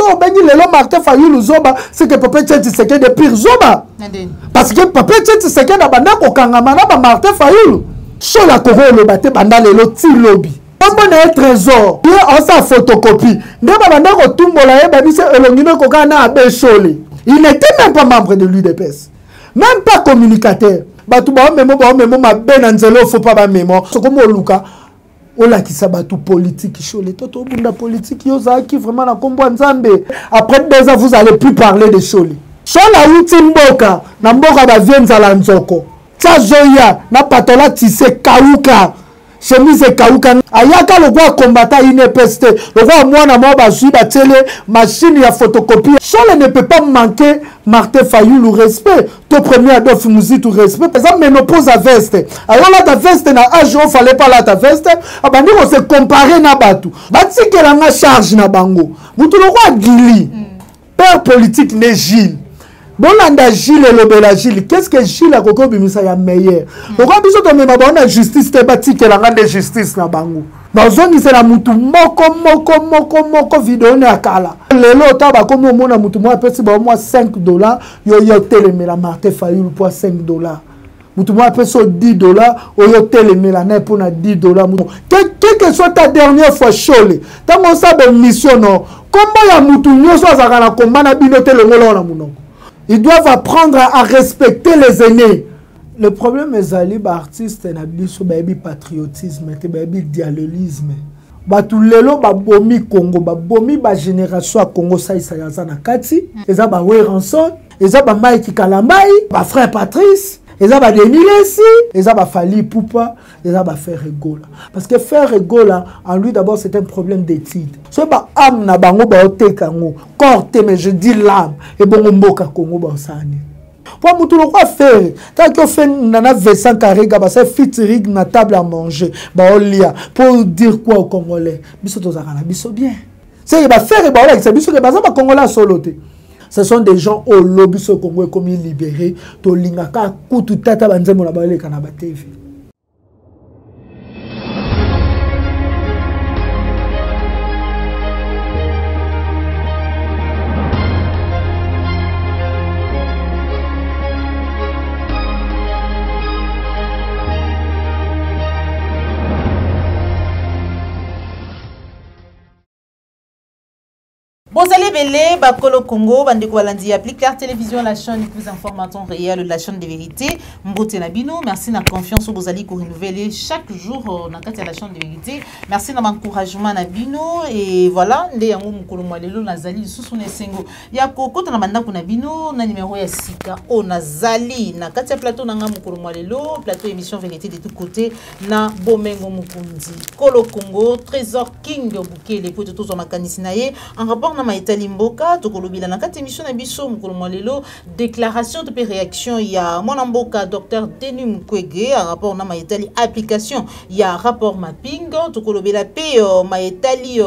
on bengi lelo Martin Fayulu zoba c'est que Papa Tshisekedi de pire zoba. Parce que Papa Tshisekedi na banda ko kangama na ba Martin Fayulu. So la Congo le baté banda lelo ti lobby. On a un trésor. Il y a sa photocopie. Ndeba banda ko tumbola ye babi se elongino ko kana abe chole. Il n'était même pas membre de l'UDPS. Même pas communicateur. Batu ba memo ma benanzelo faut pas ba memo. So comme Luka ola ki sabatu politique chole. Toto bunda politique yoza qui vraiment na kombo nzambe. Après 2 ans vous allez plus parler de chole. Chola uti mboka na mboka ba vienza la nzoko. Tsa zoya na patola tisse kauka. Chemise kauka ayaka le roi combattant INPST le roi mwana mo ba zui ba télé machine ya photocopie Chole ne peut pas manquer Martin Fayulu respect to premier Adolphe Muzitu respect par exemple ménopause à veste alors là ta veste na âge on fallait pas là ta veste abandi on se comparer na batu batikela nga charge na bango mutu le roi Gili père politique ne Gilles. Bon, on Gilles et l'obéla Gilles. Qu'est-ce que Gilles a coco bimisa ya meilleur? Pourquoi biso to me ba on justice te bati que la grande justice na bango. Dans zone c'est la mutu moko vidéo na kala. Lelo ta ba comme mona mutu mo pesi ba moi $5 yo telemela Martin Fayulu pour $5. Mutu mo pesi $10 yo telemela na pour na $10. Quelle que soit ta dernière fois Chole. Ta mo sa be mission non. Comment ya mutu nyoso azaka na komba na bino telemela na muno. Ils doivent apprendre à respecter les aînés. Le problème est que les artistes ont un patriotisme, un dialogisme. Batu lelo ba bomi Congo, ba bomi ba génération à Congo ça na kati. Ils ont ba Weranson, ils ont ba Mike Kalambai, ba frère Patrice. Ils ont Denis Lessi, ils ont Fali Poupa, ils ont Faire Egola. Parce que Faire Egola, en lui d'abord c'est un problème d'étude. Ce ba âme na bango ba ote kango, corte mais je dis l'âme et bon mboka Congo ba osani. Pour mutu lo quoi faire? Tant que fait nana Vincent Karega ba c'est featuring na table à manger, ba olia pour dire quoi aux Congolais? Biso tozaka na biso bien. C'est ba faire ba olia, c'est biso ke ba za ba Congolais soloté. Ce sont des gens au lobby au Congo comme ils libérés. To lingaka kutu tata banzemo na balé kanaba TV. Bonjour Belé, Bakolo Congo, Bandeko Walandi, applique Claire Télévision, la chaîne qui vous informe en temps réel, la chaîne de vérité. Mbote Nabino, merci de la confiance au Bozali pour renouveler chaque jour dans la chaîne de vérité. Merci de l'encouragement Nabino et voilà, les yango mukolo mwalelo nazali sous nesengo. Ya kokota na banda kuna bino na numéro ya sika o nazali na katia plateau nanga mukolo mwalelo, plateau émission vérité de tous côtés na Bomengo Mukundi. Kolo Congo, Trésor King Bukele pour tous en makanisi naye en rapport na Maïtali Mboka, Tokolobila na kati émission na biso mukolo mwalelo, déclaration de réaction ya mwana mboka Dr Denis Mukwege en rapport na Maïtali application ya rapport mapping Tokolobila pe Maïtali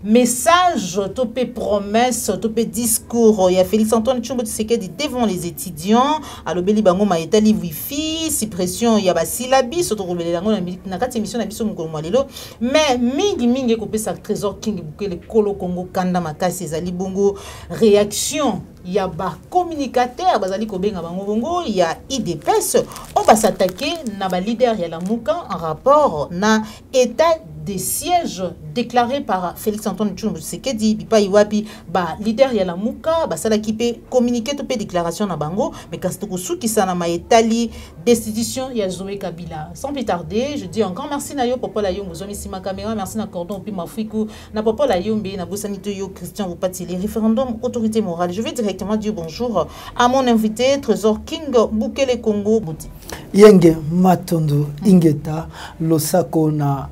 message topé promesse topé discours ya Félix Antoine Tshombo Tshisekedi devant les étudiants alobeli bango Maïtali wifi suppression ya basilabi Tokolobela ngo na kati émission na biso mukolo mwalelo mais mingi kopesa Trésor King Bukele Kolo Congo kanda makasi ezali bongo réaction ya ba communicateur bazali kobenga bango bongo ya IDPS on va s'attaquer na ba leader ya la Muka en rapport na état des sièges déclarés par Félix Antoine Tshombo Tshisekedi bipa iwapi ba leader ya la Muka basala kipe communiquer to pe déclaration na bango mais kastoko suki sana Maïtali destitution ya Zoé Kabila. Sans plus tarder, je dis encore merci na yo Popo la yo ngozomi sima caméra, merci na cordon pi mafiku na Popo la yo mbe na bosanito yo Christian Wopati les référendum autorité morale. Je vais directement dire bonjour à mon invité Trésor King Bukele Congo Bouti. Yenge Matondo Ingeta Losako na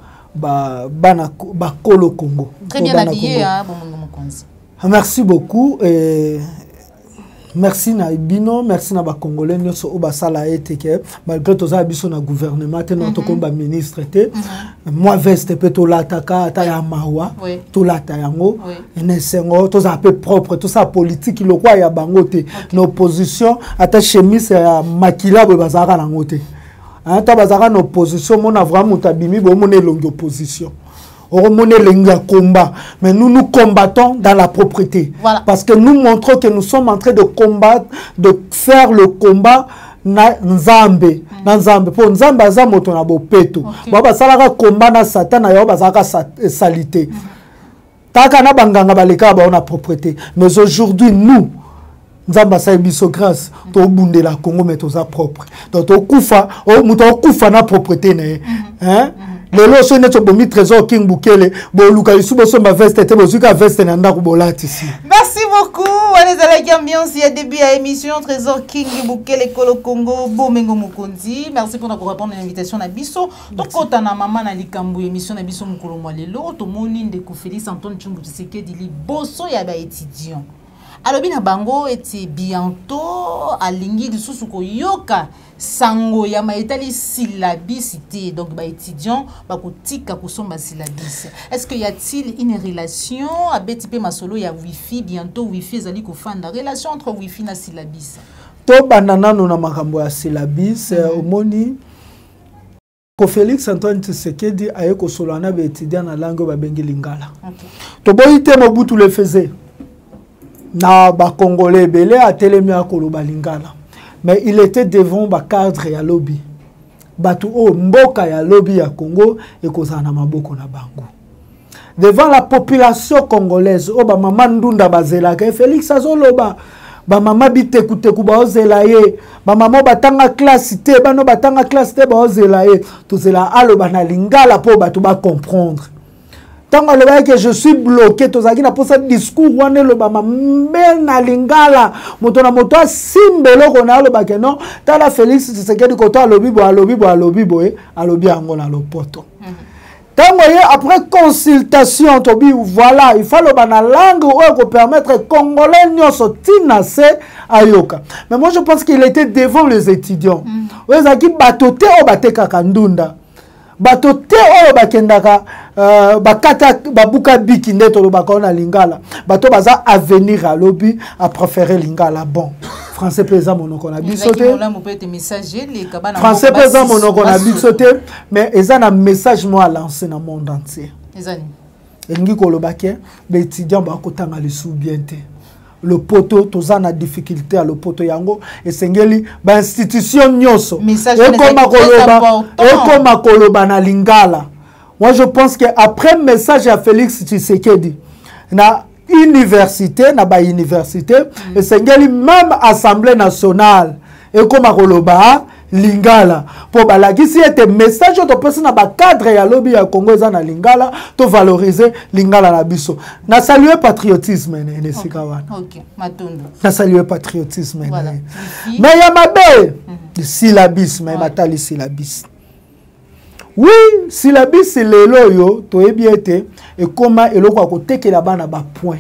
Kolo Congo. Très bien habillé hein Bomongo Mokonzi. Merci beaucoup et merci na bino, merci na ba congolais nyoso o basala eteke malgré tout ça biso na gouvernement te na tokomba ministre te moi veste pe to lataka ta ya mawa to lata yango ene sengo to za peu propre tout ça politique le quoi ya bango te na opposition ata chemise ya makila bo bazaka na ngote ata bazaka na opposition mona vraiment mutabimi bo mona longue opposition Hormoner le combat. Mais nous combattons dans la propreté. Voilà. Parce que nous montrons que nous sommes en train de combattre, de faire le combat na nzambe. Na nzambe. Pour nzambe, aza moto na bopeto. Baba salaka combat na satan na yo bazaka salité. Taka na banganga baleka ba on a propreté. Mais aujourd'hui, nous, nzamba sa biso grâce to bunde la Congo mais to za propre donc to kufa o muto kufa na propreté ne hein lelo so ne to bomi trésor king bukele bo luka isubo so ma veste te bozuka veste na ndako bolati ici. Merci beaucoup. On est à la ambiance il y a début à émission trésor king bukele kolo Congo bomengo mukonzi. Merci pour répondre à l'invitation na biso to kota na mama na likambu émission na biso mukolo mo lelo to moni ndeko Félix Antoine Tshungu Tshisekedi li boso ya ba étudiant. Alors bina bango eti bientôt alingi lisusu ko yoka sango ya maitali syllabicité donc ba étudiant ba kotika kosomba syllabis. Est-ce qu'il y a-t-il une relation à betipe masolo ya wifi bientôt wifi ezali ko fanda relation entre wifi na syllabis? To banana no na makambo ya syllabis omoni ko Félix Antoine Tshisekedi aye ko solana ba étudiant na langue ba bengi lingala. Okay. To boyite Mobutu le faisait. Na ba Congolais belé a télémi à koloba lingala. Mais il était devant ba cadre ya lobby. Batu o mboka ya lobby ya Congo et kozana maboko na bango. Devant la population congolaise, o ba mama ndunda bazela ke Félix azoloba. Ba mama bite kuteku ba ozela ye. Ba mama batanga classe te, ba no batanga classe te ba ozela ye. Tout cela aloba na lingala po batu ba comprendre. Tant que je suis bloqué, tous na posa discours wane lo ba mamel na lingala moto na moto simbelo kona lo ba ke non tala Félix Tshisekedi koto alobi alobi ango na lopoto. Tant après consultation tobi voilà il faut le na langue ou permettre congolais nyoso tina se ayoka. Mais moi je pense qu'il était devant les étudiants. Ozaki batote o bateka kandunda. Batote o bakendaka bakata babuka biki ndeto lo bakona lingala bato baza à venir à lobby à préférer lingala bon français pesa monoko na bisoté français pesa monoko na bisoté mais eza na message moi à lancer dans monde entier ezani engi kolobake ba étudiants ba kotanga le sous bien té le poteau toza na difficulté à le poteau yango esengeli ba institution nyoso et comme koloba na lingala. Moi je pense que après message à Félix Tshisekedi na université na ba université esengeli même assemblée nationale et comme koloba lingala pour balagisi était message to person na ba cadre ya lobby ya Congo eza na lingala to valoriser lingala na biso na saluer patriotisme ne sikawana. OK matondo na saluer patriotisme voilà. Mais ya mabe syllabis mais matali syllabis. Oui, syllabis c'est lelo yo to ebiete et comment eloko akotekela bana ba point.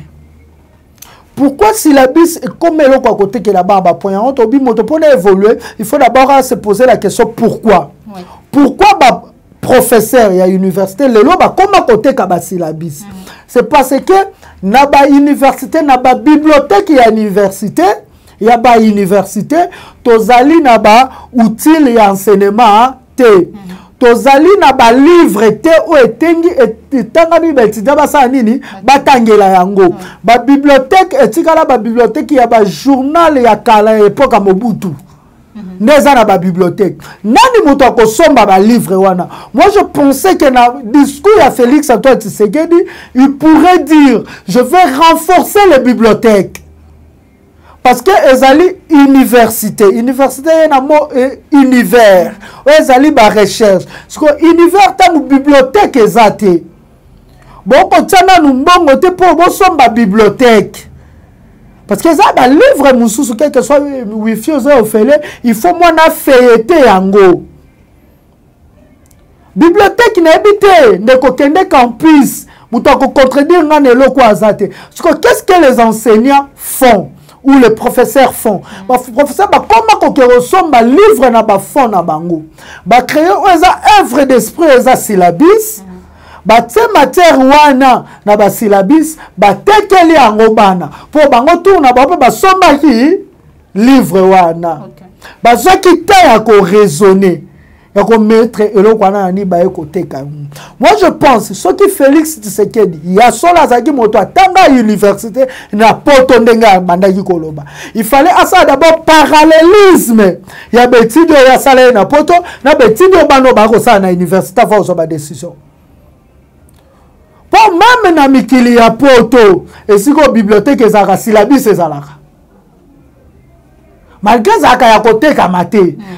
Pourquoi syllabis et comme eloko akotekela bana ba point on to bi moto pour évoluer, il faut d'abord se poser la question pourquoi. Oui. Pourquoi ba professeur ya université lelo ba comment koteka ba syllabis? C'est parce que na ba université na ba bibliothèque ya université ya ba université tozali na ba outil ya enseignement te. Tozali na ba livre te o etengi etangami ba étudiant basa nini batangela yango ba bibliothèque etikala ba bibliothèque ya ba journal ya kala époque Mobutu neza na ba bibliothèque nani moto akosomba ba livre wana. Moi je pensais que na discours ya Félix Antoine Tshisekedi il pourrait dire je vais renforcer les bibliothèques. Parce que ezali université na mo univers ezali ba recherche parce que univers ta bibliothèque ezate boko tana numbongo te po bo somba bibliothèque parce que ça ba livre mususu quelque soit wifi oza ofele il faut moi na feuilleter yango bibliothèque na ebité ndeko kende campus muto ko contredire ngane loko azate parce que qu'est-ce que les enseignants font ou les professeurs font. Les professeurs, comment ils ressemblent à livre na ba fond na bango. Ba créer une œuvre d'esprit eza syllabis. Ba te matière wana na ba syllabis, ba tekeli yango bana. Pour bango tour na ba ba somba ki livre wana. Ba zo ki ta ya ko raisonner. ya ko mettre eloko wana ni ba ekoteka. Moi je pense ce qui Félix Tshisekedi ya sola zaki moto atanga université na poto ndenga bandaki koloba. Il fallait asa d'abord parallélisme ya betidio ya sala na poto na betidio bano ba ko sala na université fa oso ba décision. Pour même na mikili ya poto esiko bibliothèque ezaka syllabus ezalaka. Malgré ça, il y a côté kamate,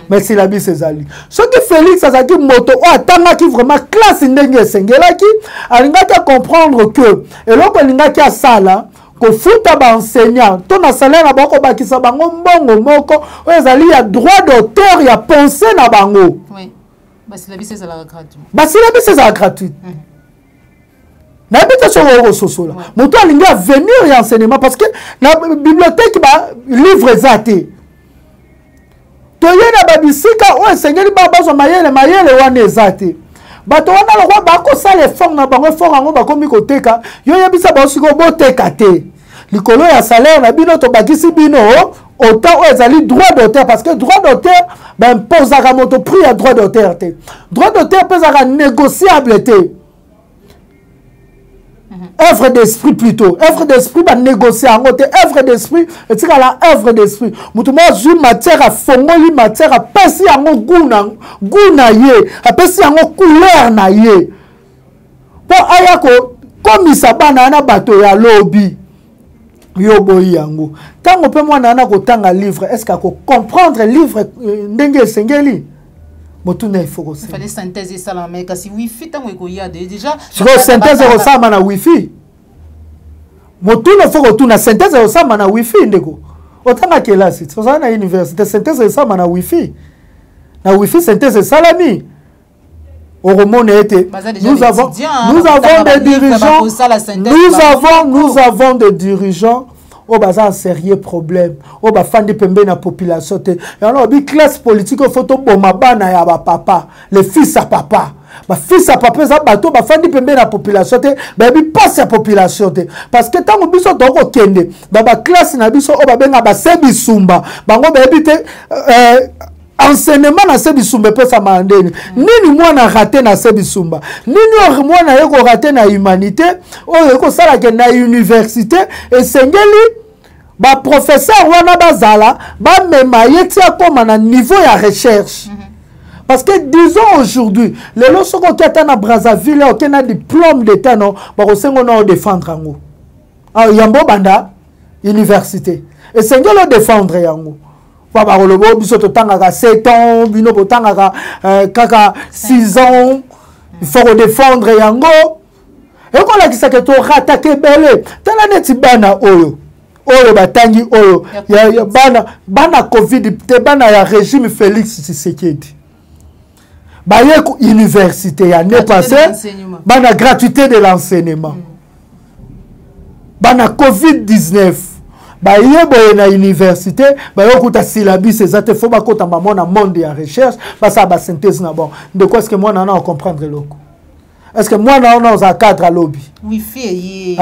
mais c'est la vie c'est ali. Ce qui Félix a dit moto, attends qui vraiment classe n'engue sengela qui, alinga qui comprendre que et là que linga qui a ça là, que futa ba enseignant, ton salaire na bako ba ki sa bango mbongo moko, ezali ya droit d'auteur ya pensée na bango. Oui. Bah c'est la vie c'est gratuit. Bah c'est la vie c'est gratuit. Na bita sur le soso là. Moto alinga venir y enseignement parce que la bibliothèque ba livre zaté. Toyena babisika o esengeli baba zo mayele wana ezate bato wana lokwa bako sala effort na bango effort ngo bakomi koteka yo yebisa ba siko boteka te likolo ya salaire na bino to bakisi bino autant o ezali droit d'auteur parce que droit d'auteur ben imposaka moto prix ya droit d'auteur te droit d'auteur pesaka négociable te œuvre d'esprit plutôt. Œuvre d'esprit, va négocier en côté. Œuvre d'esprit, et c'est la œuvre d'esprit. Moutouma, joue matière à fongoli, matière à pessi en gouna ye, à pessi en couleur na ye. Pour ayako, comme il s'abana na bato ya lobby, yobo yango. Tant on peut moi nana ko tanga livre, est-ce qu'on peut comprendre livre ndenge sengeli? Il fallait synthèse ça là mais si wifi tant que y a déjà synthèse ressemble na wifi motuno faut que na synthèse ressemble na wifi ndeko otanga kelasi ça na université synthèse ressemble na wifi synthèse salami au remone été nous avons des dirigeants nous avons des dirigeants au bazar sérieux problème au ba fandi pembe na population te alors bi classe politique photo boma bana ya ba papa les fils à papa ba fils à papa za bato ba fandi pembe na population te ba bi passe à population te parce que tango biso doko kende ba classe na biso o ba benga ba sebi sumba bango ba bi te enseignement na sebi sumba pesa mandeni nini mwana raté na sebi sumba nini mwana yeko raté na humanité o yeko sala ke na université et sengeli ba professeur wana bazala ba mema yeti akoma na niveau ya recherche parce que disons aujourd'hui les lorsqu'on est na Brazzaville on a diplôme d'état non ba ko sengo na défendre yango yambo banda université et sengelo défendre yango Papa Rolobo, biso totanga 7 ans, bino botanga kaka 6 ans, il faut défendre yango. Et quand la kisaka to ratake belé, tala neti bana oyo. Oyo batangi oyo. Ya bana Covid, te bana ya régime Félix Tshisekedi. Baye ko université ya ne passé, bana gratuité de l'enseignement. Bana Covid-19. Bah yeboye na université bah yokuta syllabus ezate faut ba kota ba mona monde ya recherche bah ça ba synthèse na bon de quoi est-ce que moi na comprendre loko est-ce que moi na on a cadre à lobby wifi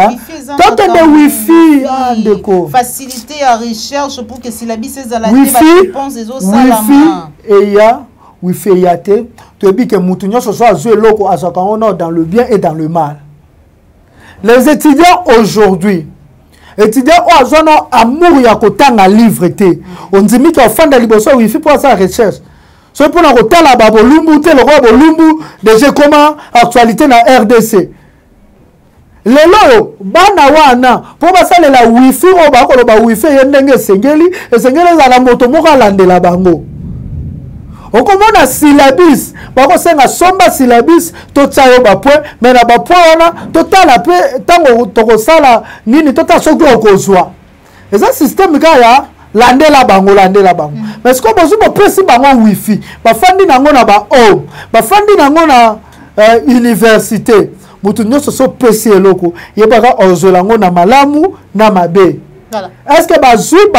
tant de wifi ndeko faciliter la recherche pour que syllabus ezala réponse ezo salama et ya wifi ya te to bi que mutunyo so soit jouer loko azaka on dans le bien et dans le mal les étudiants aujourd'hui étudiant o azona amour ya kotanga livre te on dit mi ka fanda liboso wifi pour sa recherche so pour na kotala ba bolumbu te le roi bolumbu déjà comment actualité na RDC lelo bana wana pour basala la wifi o ba ko ba wifi yendenge sengeli za la moto moko alandela bango okomona syllabus bako senga somba syllabus to tsayo ba point mais na ba point wana totala pe tango tokosala nini tota soki okozwa eza système kaya landela bango mais ce que bozu bo pesi bango wifi ba fandi nango na ba home ba fandi nango na université mutu nyonso so pesi eloko yebaka ozolango na malamu na mabe voilà. Est-ce que bazui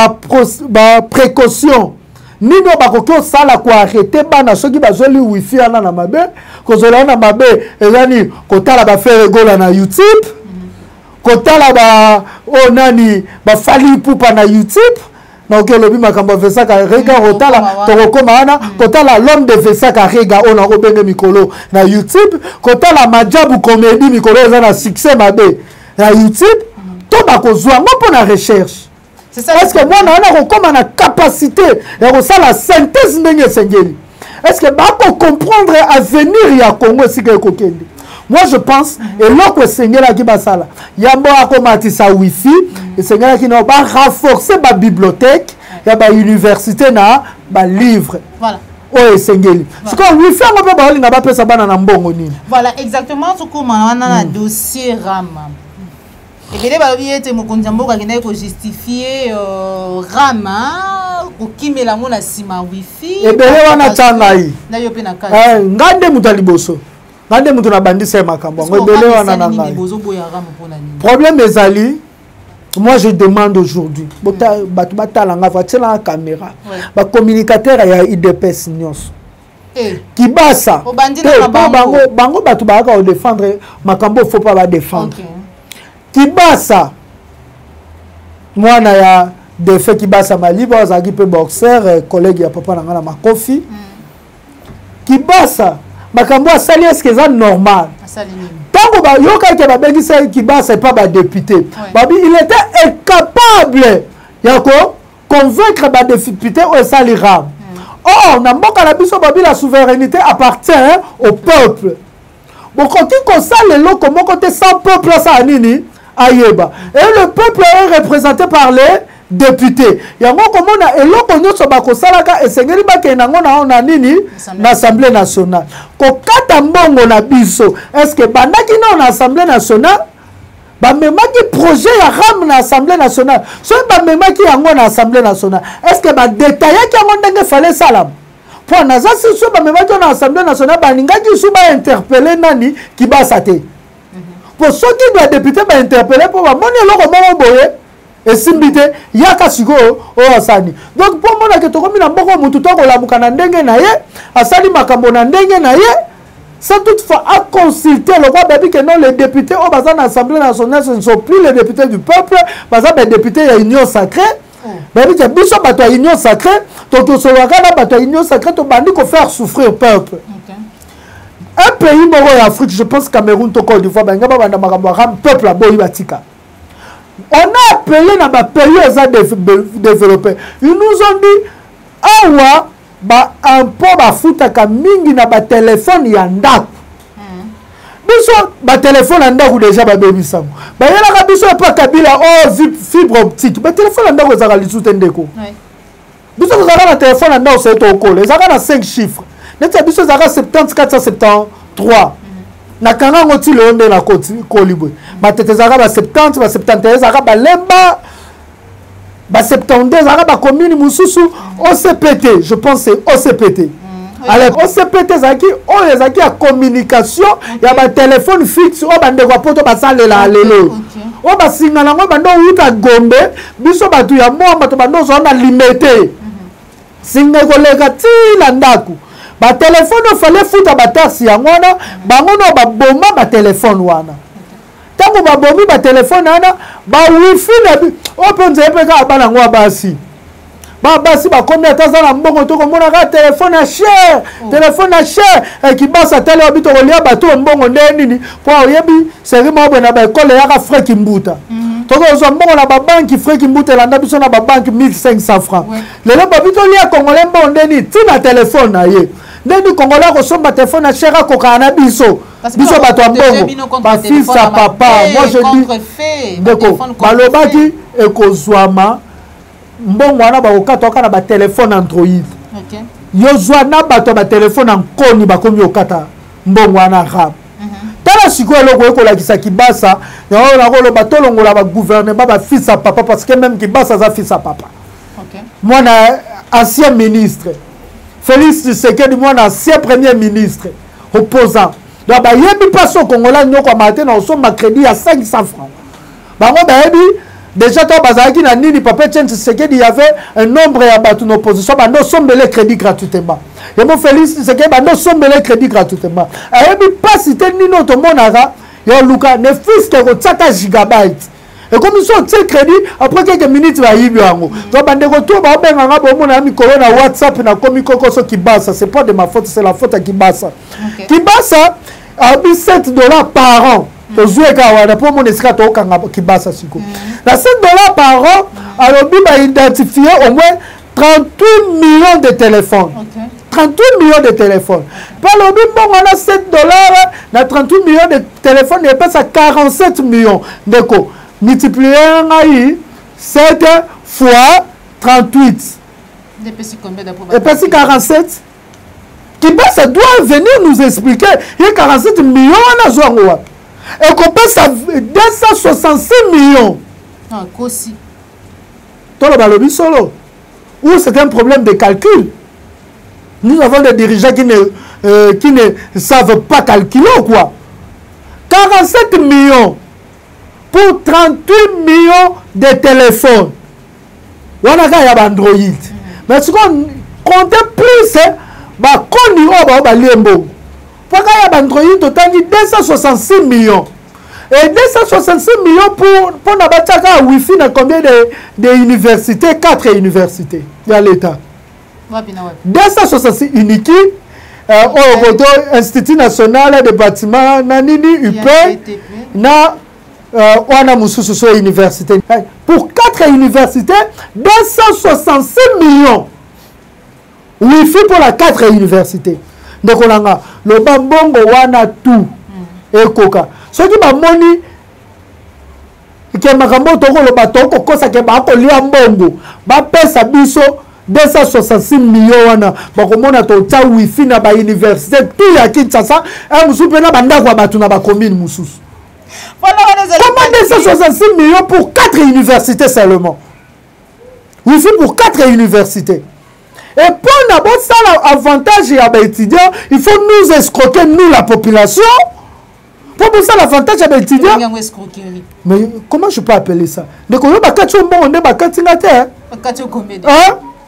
ba précaution nino bakoki sala ko arrêter bana soki bazoli wifi ana na mabe kozola na mabe ezani kotala ba faire gola na YouTube kotala ba onani ba fali pupa na YouTube donc lobi makambo vesa Karega rotala tokokoma wana kotala l'homme de vesa Karega on a robenge mikolo na YouTube kotala majabu comédie mikolo eza na succès mabe na YouTube to bakozwa ngo pona recherche. Est-ce que moi na kokoma na capacité ya kosala synthèse ndenge sengeli? Est-ce que bako comprendre avenir ya Congo sika kokende? Moi je pense et loko sengela ki basala yambo akomatisa wifi et sengela ki no ba renforcer ba bibliothèque ya ba université na ba livre. Voilà. Oh sengeli. Ce qu'on wifi ngo ba balinga ba pesa bana na mbongo nini? Voilà exactement ce qu'on a na dossier RAM. Et bien les babiete mokonzi mboka kina ko justifier RAM ko kimela mona sima wifi. Et bien wana tsangai. Na yo pe na kati. Ngande mutaliboso. Ngande mutu na bandisa makambo ngo ebele wana na ngai. Problème ezali, moi je demande aujourd'hui batu batalanga vatela la caméra ba communicateur ya IDPS nyos Kibasa bango batu baka défendre makambo faut pas ba défendre. Kibasa mwana ya defe Kibasa maliba ozaki pe boxer collègue ya papa nanga na Makofi. Kibasa makambo asali est-ce que c'est normal? Tant que yoka ke babengisa Kibasa c'est pas ba député. Babi il était incapable yako convaincre ba député au sali RAM. Or na mboka na biso babi la souveraineté appartient au peuple. Bon quand on sale loko moko te sans peuple ça nini ayeba. Et le peuple est représenté par les députés. Yango komona eloko nyonso bakosalaka esengeli bakenda ngo na nini na Assemblée nationale. Ko kata mbongo na biso. Est-ce que bandaki na Assemblée nationale ba memaki projet ya RAM na Assemblée nationale. So ba memaki yango na Assemblée nationale. Est-ce que ba détaillaki yango ndenge fallait salam? Pour naza so ba memaki na Assemblée nationale ba ningaki so ba interpeller nani Kibasa te. Pour ceux qui doivent député ba interpeller pour ba moni eloko moko boye et simbite yaka siko o asani. Donc pour moi que tokomi na mboko mutu to ko lamuka na ndenge na ye asali makambo na ndenge na ye sans toutefois à consulter le roi babi que non les députés au bazar na Assemblée nationale ce ne sont plus les députés du peuple bazar les députés ya union sacrée babi que biso bato ya union sacrée to solaka na bato ya union sacrée to bandi ko faire souffrir le peuple. Un pays moko en Afrique je pense Cameroun to Côte d'Ivoire banga ba banda makambo ram peuple aboyi batika. On a appelé dans les pays développés. Ils nous ont dit, awa, ba impôt ba futaka mingi na ba téléphone yanda. Biso ba téléphone yanda ou déjà ba baby sango. Ba yela ka biso pa kabila oh fibre optique. Ba téléphone yanda ko zaka lisute ndeko. Biso ko zaka na téléphone yanda o seto okole. Zaka na 5 chiffres. Neti biso zaka 70 473. Na kanga ngoti le onde na koti kolibwe ba tete zaka ba 70 ba 71 zaka ba lemba ba 72 zaka ba commune mususu OCPT je pense c'est OCPT. Alors OCPT zaki o les zaki ya communication ya ba téléphone fixe o bande kwa poto ba salela lelo o ba singana ngo bando uta Gombe biso batu ya mo to bando zo na limité singa ko leka ti la ndaku. Ba téléphone fallait foutre ba taxi yangona bango no ba bomba ba téléphone wana tango ba bombi ba téléphone wana ba wifi na o penze peka bana ngwa basi ba basi ba combien de temps na mbongo to komona ka téléphone à cher téléphone à cher et qui basa tele obito kolia bato mbongo ndeni kwa oyebi seri mo bena ba école ya ka frais kimbuta toko zo mbongo na ba banki frais kimbuta landa biso na ba banki 1500 francs lelo babito lia congolais mbongo ndeni tina téléphone na ye ndeni congolais ko somba téléphone à cher ko kana biso biso bato mbongo ba fils à papa moi je dis ndeko balobaki e ko zwama mbongo wana ba okata okana ba téléphone Android yo zwana bato ba téléphone nkoni bakomi okata mbongo wana RAM tala sikoyo loko ekolakisa Kibasa yango nakolo batolongola ba gouvernement ba fils à papa parce que même Kibasa za fils à papa mwana ancien ministre Félix Tshisekedi mwana ancien premier ministre opposant donc ba yebi paso congolais nyoko matin na osomba crédit à 500 francs bango ba yebi déjà toi bazaki na nini papa Tshisekedi il y avait un nombre ya batu en opposition bando sombele crédit gratuitement et mon Félix Tshisekedi bando sombele crédit gratuitement et puis pas si tel nino to monara yo luka ne fils que ko tsata gigabyte Et comme ils sont tiré crédit, après quelques minutes, va y avoir. Donc, on retour, on va avoir un ami qui a WhatsApp, na komi koko so qui basse. C'est pas de ma faute, c'est la faute à qui basse. Qui basse, a $7 par an. To jouer quand pour mon escate au kanga qui basse siko. Na $7 par an, alors bi va identifier au moins 38 millions de téléphones. 38 millions de téléphones. Par le but, bon, on a $7, na 38 millions de téléphones, il passe à 47 millions. D'accord. Multiplier 7 fois 38. Et puis 47. Qui passe doit venir nous expliquer. Il y a 47 millions à la. Et qu'on passe à 266 millions. Ah, aussi. Tout le balobi solo. Ou c'est un problème de calcul. Nous avons des dirigeants qui ne savent pas calculer ou quoi. 47 millions pour 38 millions de téléphones. On a un Android. Mais si on compte plus, pour qu'il y a un Android, total 266 millions. Et 266 millions pour n'abattre Wi-Fi, il y a combien d'universités? 4 universités. Il y a l'État. 266 uniques. Au Institut national des bâtiments, Nanini, UP, na Wana Mususu Université. Pour 4 universités, 266 millions. Wi-Fi pour la 4 universités. Donc on a le bambongo wana tout. Et coca. Ce qui m'a moni, qui m'a rambo toko le bateau, kosa ke ba ko lia mbongo, ba pesa biso 266 millions wana. Ba ko mona to ta Wi-Fi na ba université tout ya Kinshasa, un musupe na banda kwa batu na ba commune mususu. Comment 266 millions pour 4 universités seulement? Wi-Fi pour 4 universités. Et pour n'avoir ça l'avantage à étudiants, il faut nous escroquer, nous la population. Pour ça l'avantage à étudiants. Mais comment je peux appeler ça? De combien de temps on est bakati na terre?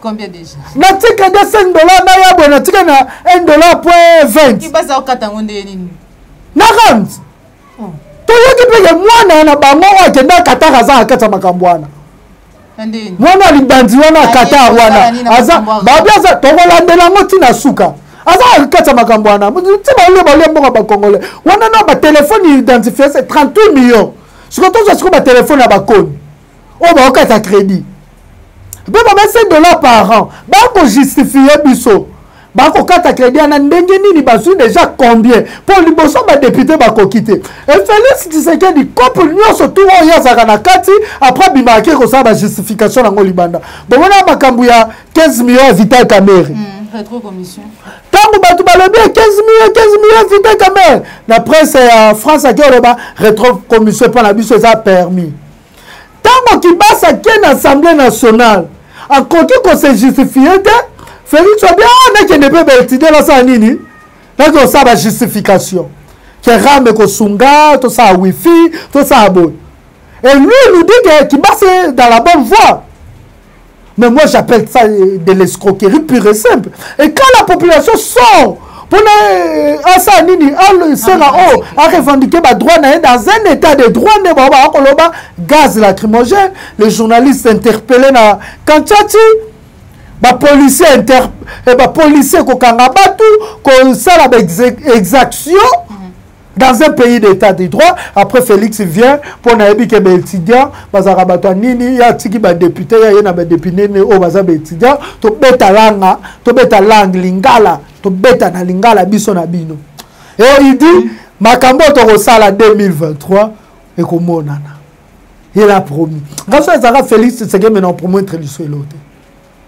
Combien déjà? Na tika de $5 na yabo na tika na $1.20. Qui passe au katangonde nini? Na rand. To yoki peke mwana na bango wa kenda kataka za akata makambwana. Mwana libandi wana Qatar wana aza babia za tokolandela ngoti na suka aza akata makambo wana tima ole balembo ba congolais wana na ba téléphone identifié c'est 38 millions surtout ça sur ba téléphone ba code o ba okata crédit ba ba $7 par an ba ko justifier biso ba ko kata crédit na ndenge nini basu déjà combien pour liboso ba député ba ko quitter et Félix Tshisekedi couple nyonso tout ya zaka na kati après bimaki ko sa ba justification na ngolibanda bon wana makambu ya 15 millions Vital Kamerhe rétro commission tango batu balobi 15 millions Vital Kamerhe na presse ya France akoloba rétro commission pour la biso ça permis tango kibasa ken assemblée nationale a côté ko se justifier Félix Obia, on ne peut pas étudier là ça nini. Là que ça va justification. Que rame ko sunga, tout ça Wi-Fi, tout ça bon. Et lui nous dit qu'il passe dans la bonne voie. Mais moi j'appelle ça de l'escroquerie pure et simple. Et quand la population sort pour ça nini, a revendiqué ba droit dans un état de droit ne ba gaz lacrymogène, les journalistes interpellés na Kanchati. Les policiers qui ont exaction dans un pays d'état de droit. Après Félix vient pour naïbi que les étudiants, il y a des députés, il y a des députés qui étudiants, to beta langue lingala, to beta na lingala biso na bino. Et il dit makambo to sala 2023 et comme il a promis. Quand ça Félix c'est que maintenant pour être l'autre.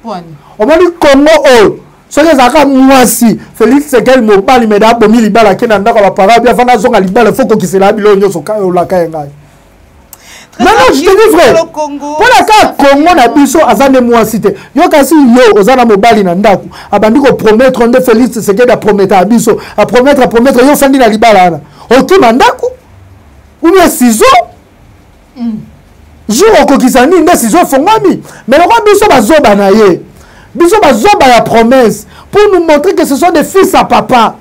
On va dire Congo, ce que ça moi si Félix c'est quel mot pas il da bomi libala qui n'a pas parlé bien fana zonga libala faut que c'est la bilonyo so la kaenga. Non je te dis vrai. Pour la cas Congo na biso azane moi cité. Yo kasi yo ozana mobali na ndaku abandi ko promettre on Félix c'est que da promettre à biso à promettre yo fandi na libala na. OK mandaku ou bien ciseaux. Jour au kokisani nde ciseaux fongami mais le roi biso bazoba na ye. Biso bazoba ya promesse pour nous montrer que ce sont des fils à papa.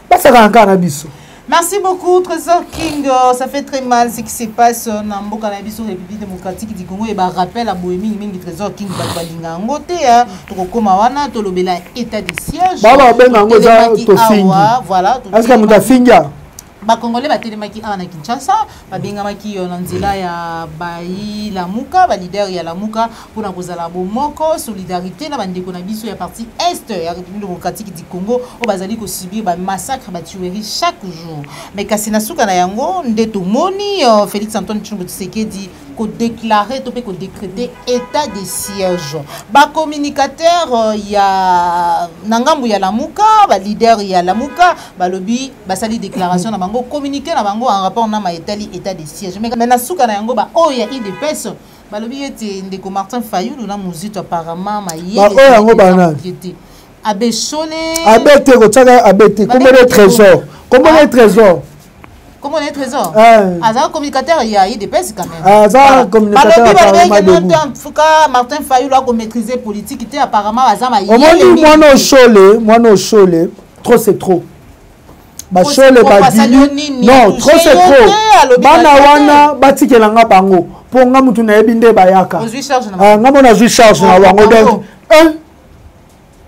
Pas ça encore na biso. Merci beaucoup, Trésor King. Ça fait très mal ce qui se passe dans Mboka Nabiso République démocratique du Congo. Et bah rappel à Bohémie, même Trésor King, Balinga Ngote, Tokoma Wana, Tolobela, état de siège. Baba Benga Ngoza, voilà. Est-ce que vous avez fini? Ba Congolais batelemaki ana Kinshasa babengamaki na nzela ya bai lamuka ba leader ya lamuka pona kozala bomoko solidarité na bandeko na biso ya partie est ya République démocratique du Congo o bazali ko subir ba massacre ba tuerie chaque jour mais kasi na suka na yango ndeto moni Félix Antoine Tshilombo Tshisekedi ko déclarer to pe ko décréter état de siège ba communicateur ya nangambu ya lamuka ba leader ya lamuka ba lobby ba sali déclaration na communiquer na bango en rapport na maetali état de siège mais na suka na yango ba o ya IDPS ba lobi ete ndeko Martin Fayulu na muzito apparemment ma yé ba o yango bana abe Chole abete ko tsaka abete comment les trésors comment les trésors aza communicateur ya IDPS quand même aza communicateur Martin Fayulu a ko maîtriser politique té apparemment aza ma yé moi no Chole trop c'est trop Bachole badini non trop c'est trop bana wana batikelanga bango po nga mutu na yebi nde bayaka nga mona zwi charge na bango donc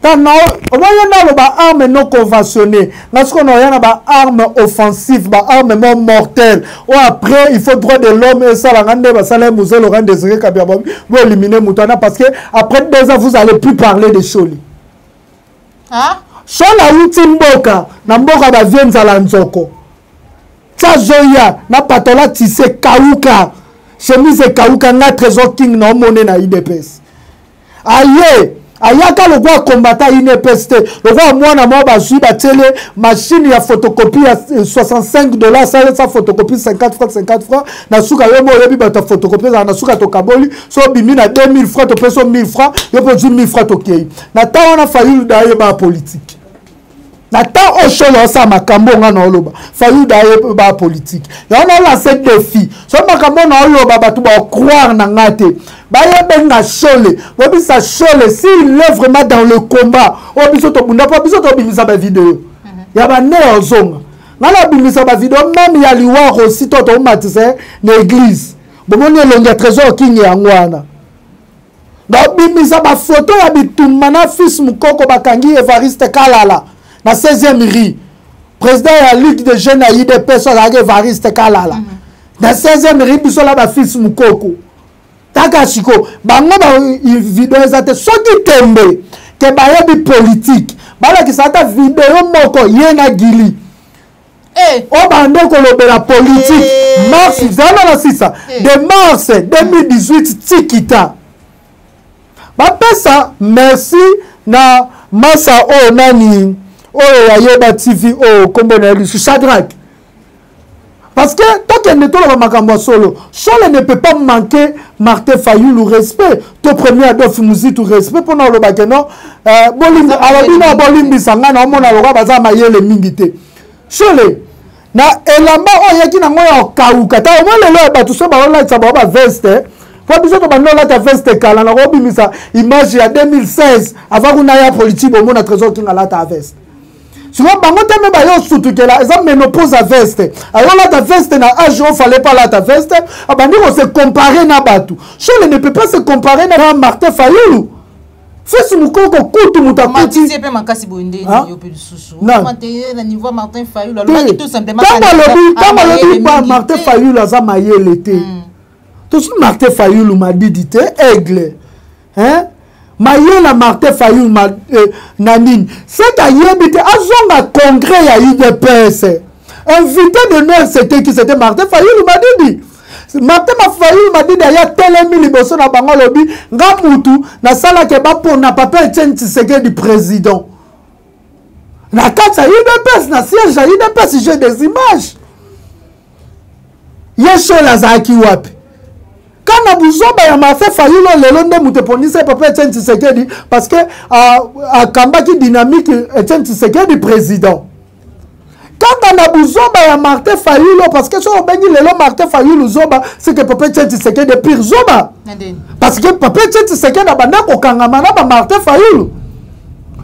tano omoyo na ba arme non conventionnée nga siko na yana ba arme offensive ba arme mortelle ou après il faut droit de l'homme et ça la ngande ba sala muzo le rendre Désiré Kabila bo éliminer mutana parce que après 2 ans vous allez plus parler de Choli Chola uti mboka na mboka ba vienzala nzoko tsa zoya na patola tise kauka chemise kauka na Trésor King na omone na IDPS aye ayaka le roi combattant IDPS te le roi mwana mo ba zui ba tele machine ya photocopie ya $65 ça photocopie 50 francs na suka yo mo yebi ba ta photocopie na suka to kaboli so bimi na 2000 francs to peso 1000 francs yo po 1000 francs to kei na ta wana Fayulu da ye ba politique na ta osholo sa makambo nga na oloba Fayulu da ye ba politique ya on a lancé défi so makambo na oloba ba tu ba croire na ngate ba ye benga Chole obi sa Chole si il est vraiment dans le combat obi so to bunda po biso to bimisa ba vidéo ya ba ne ozonga ngala bimisa ba vidéo même ya liwa aussi to matise na église bomoni elonga Trésor King ya ngwana ba bimisa ba photo ya bitumana fils mukoko bakangi Evariste Kalala na 16e rue président ya Ligue des jeunes à IDPS la Evariste Kalala na 16e rue biso la ba fils mukoko taka chiko bango ba vidéo ezate soki tembe ke ba yebi politique bala ki sata vidéo moko yena gili o bande ko lobela politique mars zana na sisa de mars 2018 tikita ba pesa merci na masa o nani oh Yayeba TV oh kombo na lui Shadrach parce que tant qu'il ne tourne pas makambo solo Chole ne peut pas manquer Martin Fayulu respect to premier Adolphe Muzitu respect pour le bakeno bolim alobina bolim bisanga na mona loka baza mayele mingi te Chole na elamba oyaki na ngoya kauka ta mo lelo ba tout ça ba la tsa ba veste pour biso to banola ta veste kala na robimisa image ya 2016 avant kuna ya politique au mona Trésor King ala ta veste souvent bango teme ba yo sutukela eza ménopause à veste alors là ta veste na âge on fallait pas là ta veste abandi on se comparer na batu Chole ne peut pas se comparer na Martin Fayulu fais mukoko kutu mutakuti c'est pas makasi bonde yo pe susu manté na niveau Martin Fayulu alors tout simplement pas Martin Fayulu aza mayele te tout Martin Fayulu m'a dit aigle hein Mayela Martin Fayulu nanine c'est à yebite azonga congrès ya IDPS invité d'honneur c'était qui c'était Martin Fayulu Madidi Martin Fayulu Madidi ya telemi liboso na bango lobi nga mutu na sala ke ba pona papa Etienne Tshisekedi président na kata IDPS na siège ya IDPS j'ai des images Yeshola zaki wapi kana buzoba ya Martin Fayulu lelo nde muteponisa papa Etienne Tshisekedi parce que akambaki dynamique Etienne Tshisekedi président kaka na buzoba ya Martin Fayulu parce que so bengi lelo Martin Fayulu zoba c'est que papa Etienne Tshisekedi pire zoba parce que papa Etienne Tshisekedi abanda ko kangama na ba Martin Fayulu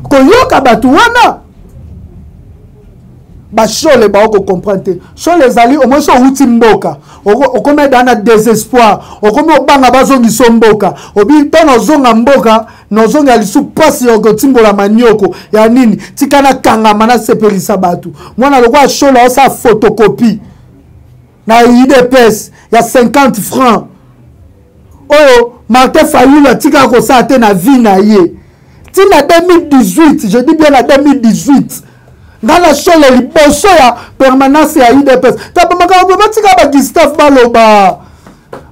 koyoka batu wana bashole baoko comprendre shole ezali au moins so uti mboka okome dans désespoir okome obanga bazongi so mboka obi tano zonga mboka nozonga lisu pasi yoko timbola manioko ya nini tikana kangama na sepelisa batu mwana lokwa shole osa photocopie na IDPS ya 50 francs oyo Martin Fayulu tika ko sa te na vie na ye tina 2018 je dis bien na 2018 dans la chole liboso ya permanence ya UDPS tabamaka batika ba Gustave Baloba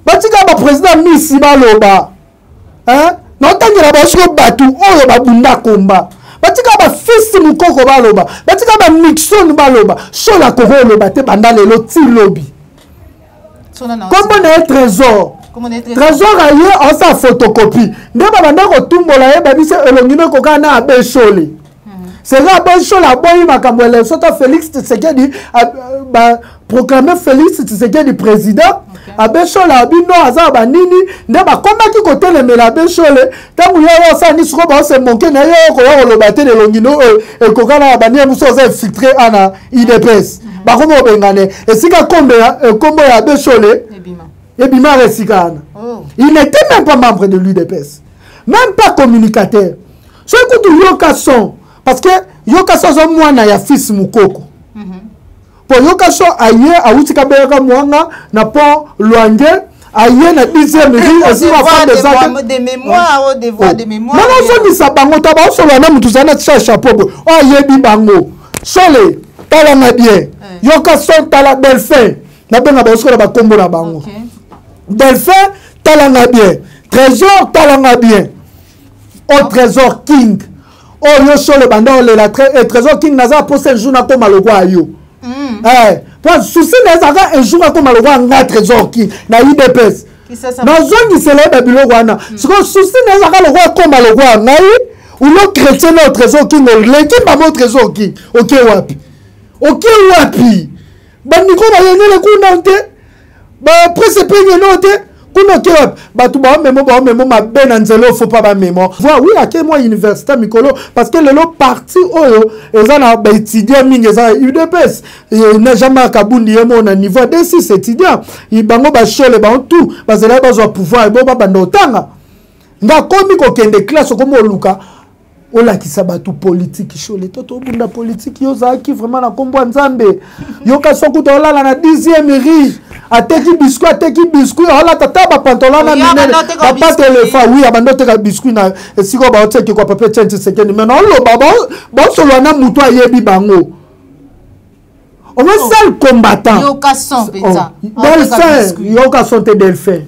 batika ba président Misi Baloba hein notangela bashiko batu oyo babunda komba batika ba fils Mukoko Baloba batika ba Nixon Baloba shola kokolo bate bandale lo ti lobby comment est trésor trésor aye on sa photocopie ndeba banda ko tumbola ye babise elongino kokana abeshole c'est là bonjour la bonne makamwele soto Félix Tshisekedi proclamé Félix Tshisekedi président abeshola abino azaba nini ndeba komaki côté le melabeshole tangu yo sa ni soko ba se monke na yo ko yo lobate de longino e kokana bani muso za filtrer ana IDPS ba komo bengane esika kombo ya beshole ebima resikana il n'était même pas membre de l'UDPS même pas communicateur ce que tu yoka son parce que yoka sozo mwana ya fils Mukoko pour yoka so aye awutika beka mwanga na po Lwange aye na 10e rue aussi va faire des mémoires au devoir de mémoire non so ni sabango taba so wana mutu zana tsa chapeau o aye bi bango sole tala na bien yoka son tala Delphin na benga ba so ba kombo na bango Delphin tala na bien trésor tala na bien au trésor king oh yo solo banda le la trésor king naza poste jour na ko malogwa yo pour souci naza un jour na ko malogwa nga trésor king na IDPS na zongi célèbre biloko wana siko souci naza ka lokwa ko malogwa ngai ou le chrétien na trésor king l'équipe ba mo trésor king OK wapi bandi ko ba yengele kuna nte ba presse penye note kuno ke batu ba memo ma ben nzelo faut pas ba memo voilà oui à quel moi université mikolo parce que le lot parti oyo ezana ba étudiant mingi za UDPS n'a jamais kabundi yemo na niveau de 6 étudiants ibango ba chole ba tout ba zela ba zo pouvoir bo ba ndotanga nga komi ko kende classe ko mo luka ola ki sabatu politique chole toto bunda politique yo za ki vraiment na kombo nzambe yo ka soku to la na 10e rue ateki biscuit ala tata ba pantalon na minene papa téléphone oui abandote ka biscuit na siko ba oteki kwa papa change second mais non lo baba ba solo na mutu ayebi bango on est seul combattant yoka son peza yoka son te Delphin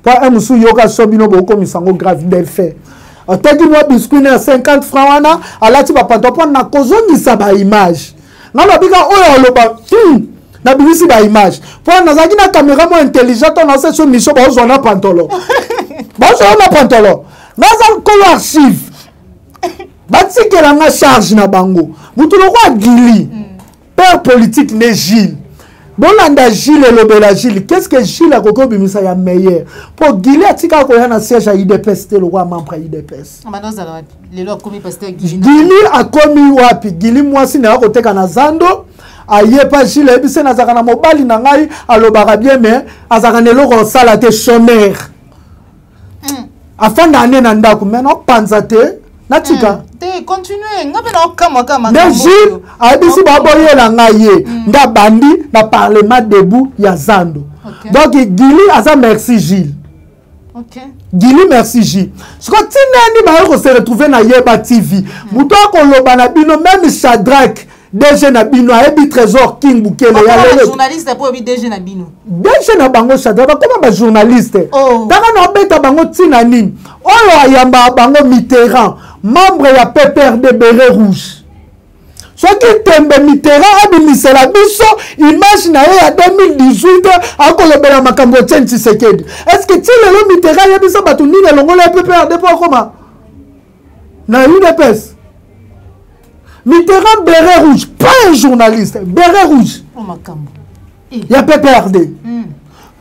pas un musu yoka so bino bo ko misango grave Delphin oteki moi biscuit na 50 francs wana alati ba pantalon na kozongisa ba image ngalo bika oyo loba na bibisi ba image pour nazaki na caméra mo intelligente on a cette mission ba zona pantalon naza kolo archive batikela nga charge na bango mutu lokwa Gili père politique ne Gilles bolanda Gilles lobela Gilles qu'est-ce que Gilles a koko bimisa ya meilleur pour Gili atika ko ya na siège à IDPS te lokwa membre IDPS lelo akomi pasteur Gili a komi wapi Gili mwasi na koteka na Zando aye pas Gilles ebise nazaka na mobali na ngai alobaka bien mais azaka neloko sala te chômeur afin d'année na ndako mais non panza te natika te continuer ngabe na kama mais Gilles abisi baboye la ngai nda bandi na parlement debout ya Zando donc Gili aza merci Gilles Gili merci Gilles ce que tinani ba ko se retrouver na Yeba TV muto ko loba na bino même Shadrach DG na bino ayebi trésor king bukele ya lelo journaliste pour DG na bino DG na bango Shadrach comment ba journaliste tanga na beta bango tina nini oyo ayamba bango Mitterrand membre ya PPRD Béret Rouge soki tembe Mitterrand abimisela biso image na ye ya 2018 akolobela makambo Etienne Tshisekedi est-ce que lelo Mitterrand yebisa batu nini longola PPRD po koma na UDPS Mitterrand Béret Rouge, pas un journaliste, Béret Rouge. Il y a PPRD.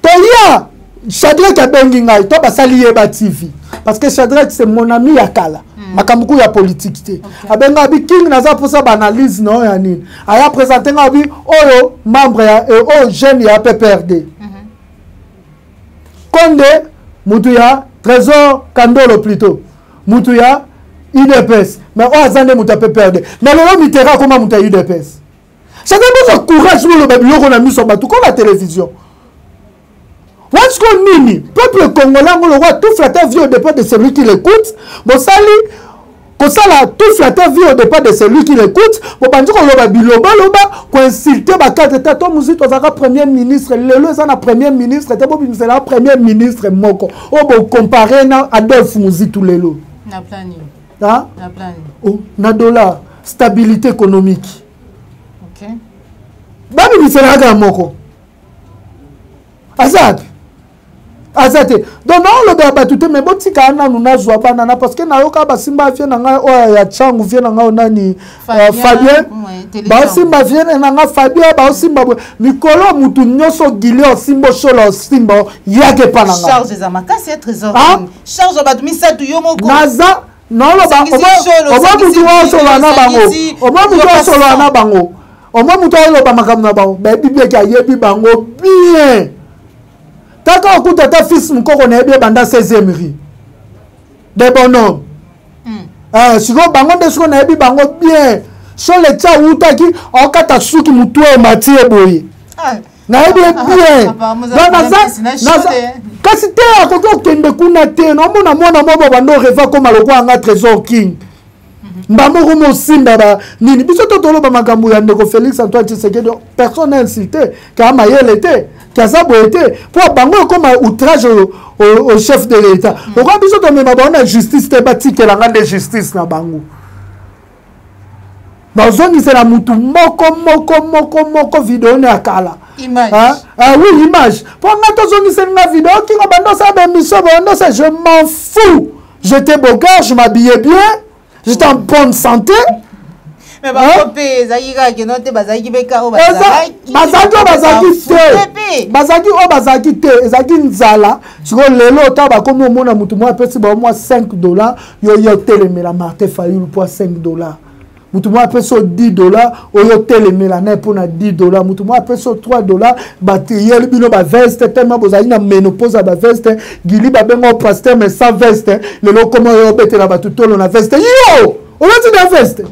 Toya, Shadrach a bengi ngai, to basali Yeba TV. Parce que Shadrach c'est mon ami Yakala. makambuku ya politique te abenga bi king naza posa ba analyse non ya nini aya présenter nga bi oyo membre ya o jeune ya PPRD Konde mutu ya Trésor Kandolo plutôt mutu ya UDPS mais o azande mutu ya PPRD mais lelo mitera comment mutu ya UDPS chacun a courage pour le babiloko qu'on a mis sur bateau comme la télévision. What's qu'on nini peuple congolais on le voit tout flatter vie au départ de celui qui l'écoute. Bon sali comme ça là tout flatter vie au départ de celui qui l'écoute. Bon bandit qu'on le babiloba loba qu'on insulter ba carte tato musique aux ara premier ministre le ça na premier ministre t'es bon c'est la premier ministre moko. Oh bon comparer na Adolphe Muzi tout les lots. Na plani. Hein? Na plani. Oh na dollar stabilité économique. Babi miselaga moko azate donc non le baba tout mais bon tika na nuna zwa banana parce que na yoka ba simba vie na nga o ya changu vie na nga nani Fabien ba simba vie na nga Fabien ba simba mikolo mutu nyoso gilio simbo solo simbo yake pa na nga charge za makasi ya trésor charge ba tumisa tu yo moko naza non le ba oba mutu wa solo na bango oba mutu wa solo na bango au moins muto lo ba makam na bango ba bible ki ayebi bango bien taka okuta ta fils mukoko na yebi banda 16e ri de bonhomme siko bango de siko na yebi bango bien so le tia utaki okata suki mutu e matie boye na yebi bien naza kasi te akoki okende kuna te nomona mwana mobo bando reva comme aloko anga trésor king mbamoko mosimba ba nini biso totolo ba makambo ya ndeko Félix Antoine Tshisekedi personne n'a insulté car mayele te kaza boete pour bango comme outrage au chef de l'état donc biso to mema ba na justice te batike la ngande justice na bango ba zoni c'est la mutu moko vidéo na kala image oui image pour ngato zoni c'est na vidéo qui ngo bando sa ba miso bando ça je m'en fous j'étais beau gars je m'habillais bien. J'étais en bonne santé. Mais bazaki beka o bazaki te ezaki nzala siko lelo ta ba komi omona mutu mo apesi ba mo $5 yo telemela Martin Fayulu pour $5 mutu mo apesi $10 oyo telemela na pour na $10 mutu mo apesi $3 batiyeli bino ba veste tellement bozali na ménopause ba veste gili ba bengo pasteur mais sans veste lelo comment yo betela ba tutolo na veste yo on a dit na veste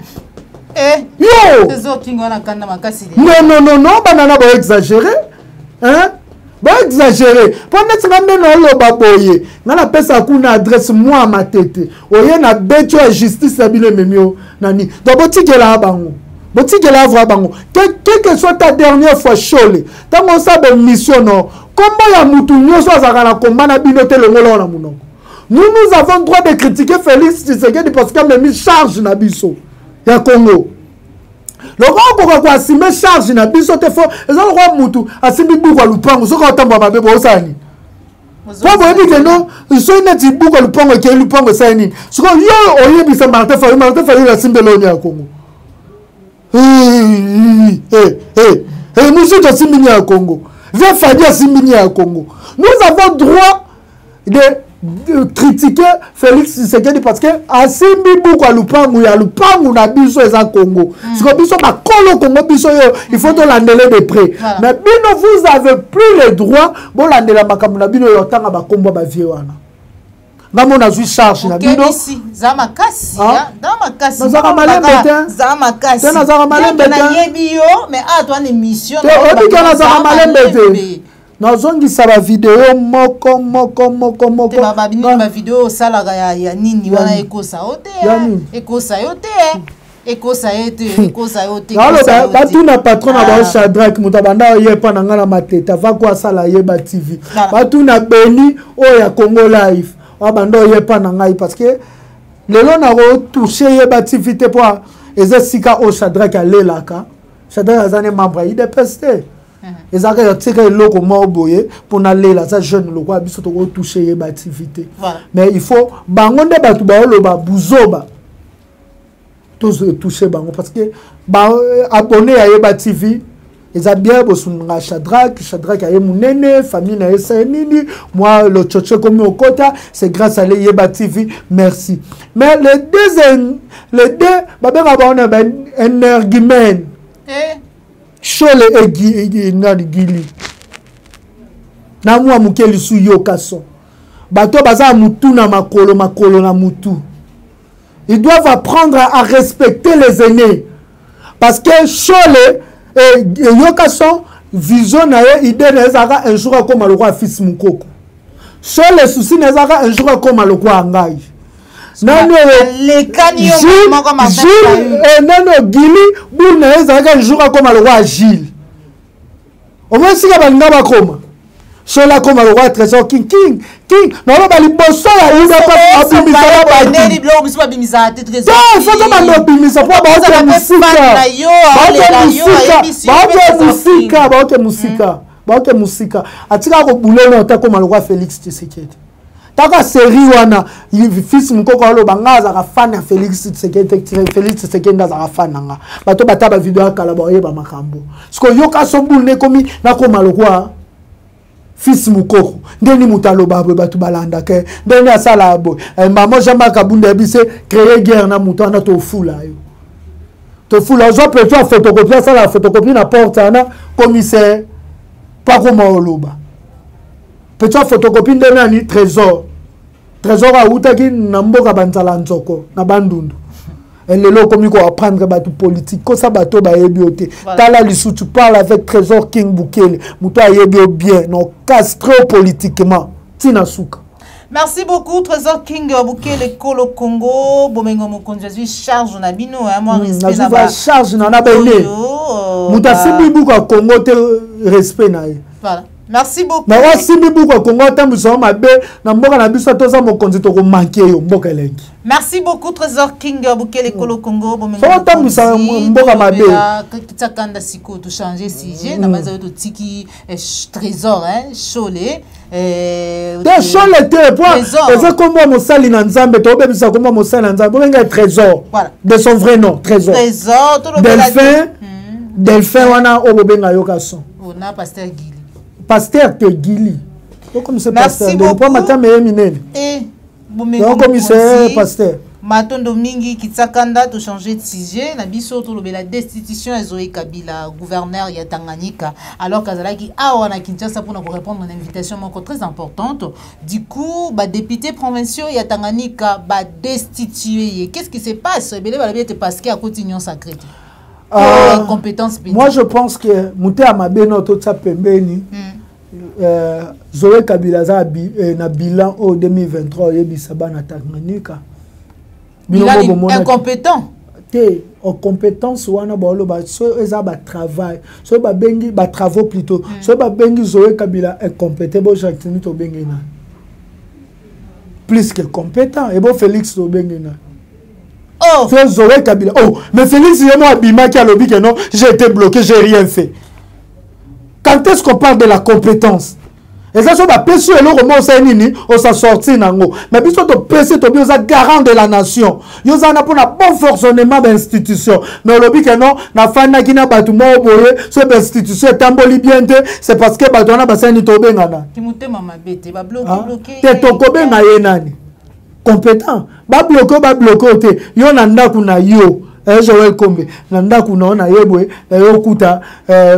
yo non banana ba exagérer hein ba exagérer pour mettre na ndeno lo baboye na la pesa kuna adresse moi ma tête oye na beto ya justice ya bile memio nani donc botikela bango botikela vra bango quelle que soit ta dernière fois chole tango sa be mission no komba ya mutu nyoso azaka na komba na bino te lengolo na munoko nous avons droit de critiquer Félix Tshisekedi parce qu'il a mis charge na biso ya Congo. Le roi ko asime charge na biso te fo eza le roi mutu asimi buku lupango soko otamba mabe bo sani. Kwa boyebi ke non so ineti buku lupango ke lupango sani. Soko yo oyebisa Martin Fayulu asimbe lo ya Congo. Nous sommes asimi ya Congo. Ve Fadi asimi ya Congo. Nous avons droit de critiquer Félix Tshisekedi parce que asimbi buku alupangu ya lupangu na biso eza Congo. Siko biso ba kolo Congo biso yo il faut to landele de près. Mais bino vous avez plus le droit bo landela makambo na bino yo tanga ba kombo ba vie wana. Ngamo na zui charge na bino. Ici za makasi ya dans makasi. Za malembe za makasi. Tena za malembe na yebi yo mais a toi une mission na ba za malembe. nazongisa ba video moko te ba bini ba video sala ya nini wana ekosa ote ekosa yote ekosa yote batuna patron na ba Shadrack mutabanda yepa na ngana mateta va kwa sala yeba TV batuna Beni oya Congo Live abanda yepa na ngai parce que lelo na ro toucher yeba TV te pour ezesika o Shadrack alelaka Shadrack azane membre IDPST ezaka ya tseka eloko mo boye pour na lela ça jeune le quoi biso to toucher yeba activité mais il faut bango nde batu ba loba buzoba tous toucher bango parce que ba abonné à yeba TV eza bien bosunga Shadrach aye munene famille na esa nini moi le tchoche comme okota c'est grâce à Yeba TV merci mais les deux babeka baona ben energimen chole egi nani gili na mwa mukeli su yokaso bato baza mutu na makolo na mutu ils doivent apprendre à respecter les aînés parce que chole yokaso vision na ye idée na ezaka un jour comme le roi fils mukoko chole souci na ezaka un jour comme le roi ngai nano gili buna ezaka un jour comme le roi Gilles au moins si balinga bakoma cela comme le roi trésor king non ba liboso ya uza pa abimisa ba neli blo biso babimisa te trésor faut que ba abimisa po ba musika atika ko bulelo ta comme le roi Félix Tshisekedi taka série wana fils mukoko alo bangaza ka fan ya Félix Tshisekedi ndaza ka fan nga bato bataba video akala ba yeba makambo siko yoka sombule komi na ko malokwa fils mukoko ndeni mutalo babwe batu balanda ke ndeni asala abo maman Jean-Marc Kabunda bise créer guerre na mutana to fula yo to fula zo peut toi photocopier ça la photocopie na porte ana commissaire pas comme oloba peut-être photocopie ndeni trésor a utaki na mboka banzala nzoko na bandundu elelo komi ko apprendre batu politique ko sa bato ba yebiote tala lisu tu parles avec Trésor King Bukele muto ayebio bien non castro politiquement tina suka. Merci beaucoup Trésor King Bukele Kolo Congo bomengo mokonzi azwi charge na bino moi respect na ba charge na bene muto simbi buko Congo te respect na ye voilà. Merci beaucoup. Na wa simbi buko Congo tambuso mabe na mboka na biso toza mokonzi to ko manquer yo mboka elengi. Merci beaucoup Trésor King Bukele Kolo Congo bomengo. So tambusa mboka mabe. Kitakanda siko to changer sujet na maza to tiki Trésor Cholé Cholé te point c'est comme mosali na nzambe to bebisa comme mosali na nzambe bomenga Trésor de son vrai nom Trésor Delphin wana obobenga yokaso on a pasteur Gili pasteur te Gili comme c'est pasteur donc pas matame minene bomengo comme c'est pasteur matondo mingi kitakanda to changer de sujet na biso to lobela destitution ya Zoé Kabila gouverneur ya Tanganyika alors kazalaki awa na Kinshasa pour répondre à une invitation très importante du coup ba député provinciaux ya Tanganyika ba destituer qu'est-ce qui se passe belé ba bien parce qu'il y a continuation sacrée moi je pense que muté amabeno to tsa pembeni Zoé Kabila za na bilan au 2023 yebisa bana Tanganyika incompétent te en compétence wana bolo ba so eza ba travail so ba bengi ba travaux plutôt so ba bengi Zoé Kabila incompétent bo Jacques to bengi na plus que compétent et bon Félix to bengi na oh c'est Zoé Kabila oh mais Félix yemo abima qui a lobby que non j'ai été bloqué j'ai rien fait quand est-ce qu'on parle de la compétence et ça, va pécher le roman on s'en sortit nango. Mais puisque tu péché, tu es garant de la nation. Yo za na pour un bon fonctionnement d'institution. Mais le but que non, na fana qui na batu mo boye, ce institution tamboli bien te, c'est parce que batu na basani to bengana. Ki mute mama bete, ba bloqué. Te to ko benga ye nani. Compétent. Ba bloqué te. Yo na ndaku na yo. Joël Kombe. Na ndaku na ona yebwe, yo kuta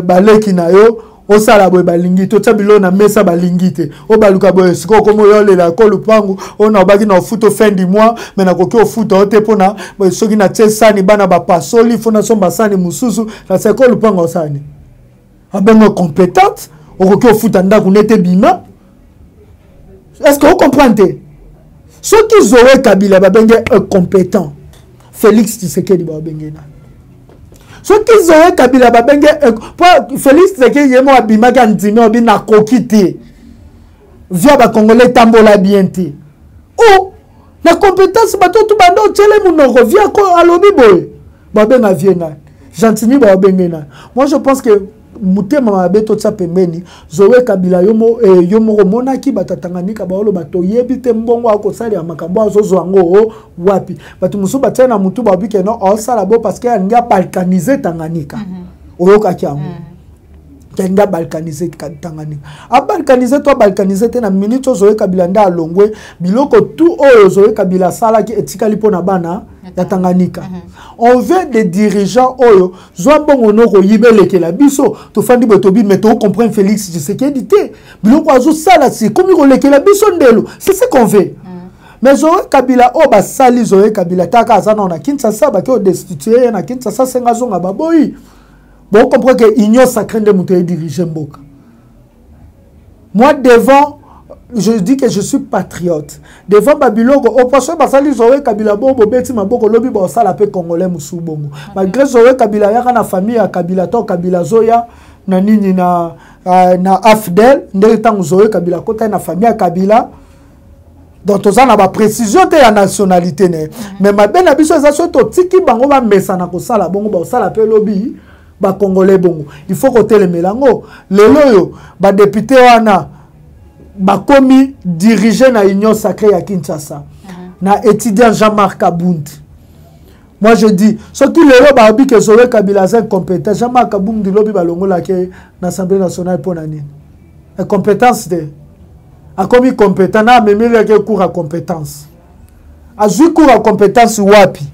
baleki na yo. Osala boy balingi to tabilo na mesa balingi te o baluka boy siko komo yole la ko lupangu ona obaki na foot fin du mois mais na koki o foot o te pona boy soki na tsani bana ba pasoli fona somba sani mususu na seko lupangu osani abengo compétente o koki o foot anda kunete bima est-ce que vous comprenez ce qui Zoé Kabila ba benge compétent Félix Tshisekedi ba bengena ce qui Zoé Kabila babenge Félix Tshisekedi yemo abima kandimi obi na kokite via ba congolais tambola bienti oh la compétence bato tu bando tele munoko via ko alobi boy babenga viena gentimi babenge na moi je pense que mutema mabeto tsa pembeni Zoé Kabila yomo monaki batatanganyika baolo bato yebite mbongo akosali ya makambo azozo yango wapi batu musu batena mutu babike no osala bo parce que anga balkaniser Tanganyika oyoka kiamu kenda balkaniser Tanganyika a balkaniser to balkaniser te na minute ozoye Kabila nda alongwe biloko tout oyo ozoye Kabila sala ki etikali pona bana ya Tanganyika on veut des dirigeants oyo zwa bongo noko yibelekela biso to fandi botobi mais to comprendre Félix Tshisekedi te biloko azo sala si komi kolekela biso ndelo c'est ce qu'on veut mais Zoé Kabila o basali Zoé Kabila taka azana na Kinshasa ba ko destituer na Kinshasa senga zonga baboyi. Bon, comprenez que l'union sacrée de mon diriger Mboka. Moi, devant, je dis que je suis patriote. Devant Babylone, au prochain, basali Zoé Kabila Bobo, Beti Maboko, Lobi, Bosa, la paix congolais, Moussou Bongo. Malgré Zoé Kabila, il y a une famille à Kabila, to Kabila Zoya, na nini na Afdel, n'étant Zoé Kabila, côté na famille à Kabila. Donc, tout ça, on a ma précision de la nationalité. Mais ma ben abiso, ça surtout, tiki bango ba mesana ko sala bongo, ba sala paix Lobi. Ba congolais bongo il faut que le melango lelo yo ba député wana ba komi diriger na union sacrée ya Kinshasa na étudiant Jean-Marc Kabundi. Moi je dis ce qui lelo ba bi que Zoé Kabila c'est compétent Jean-Marc Kabundi lobi ba longo la ke na Assemblée nationale pour nani compétence de a komi compétent na même le ke cours à compétence a joué cours à compétence wapi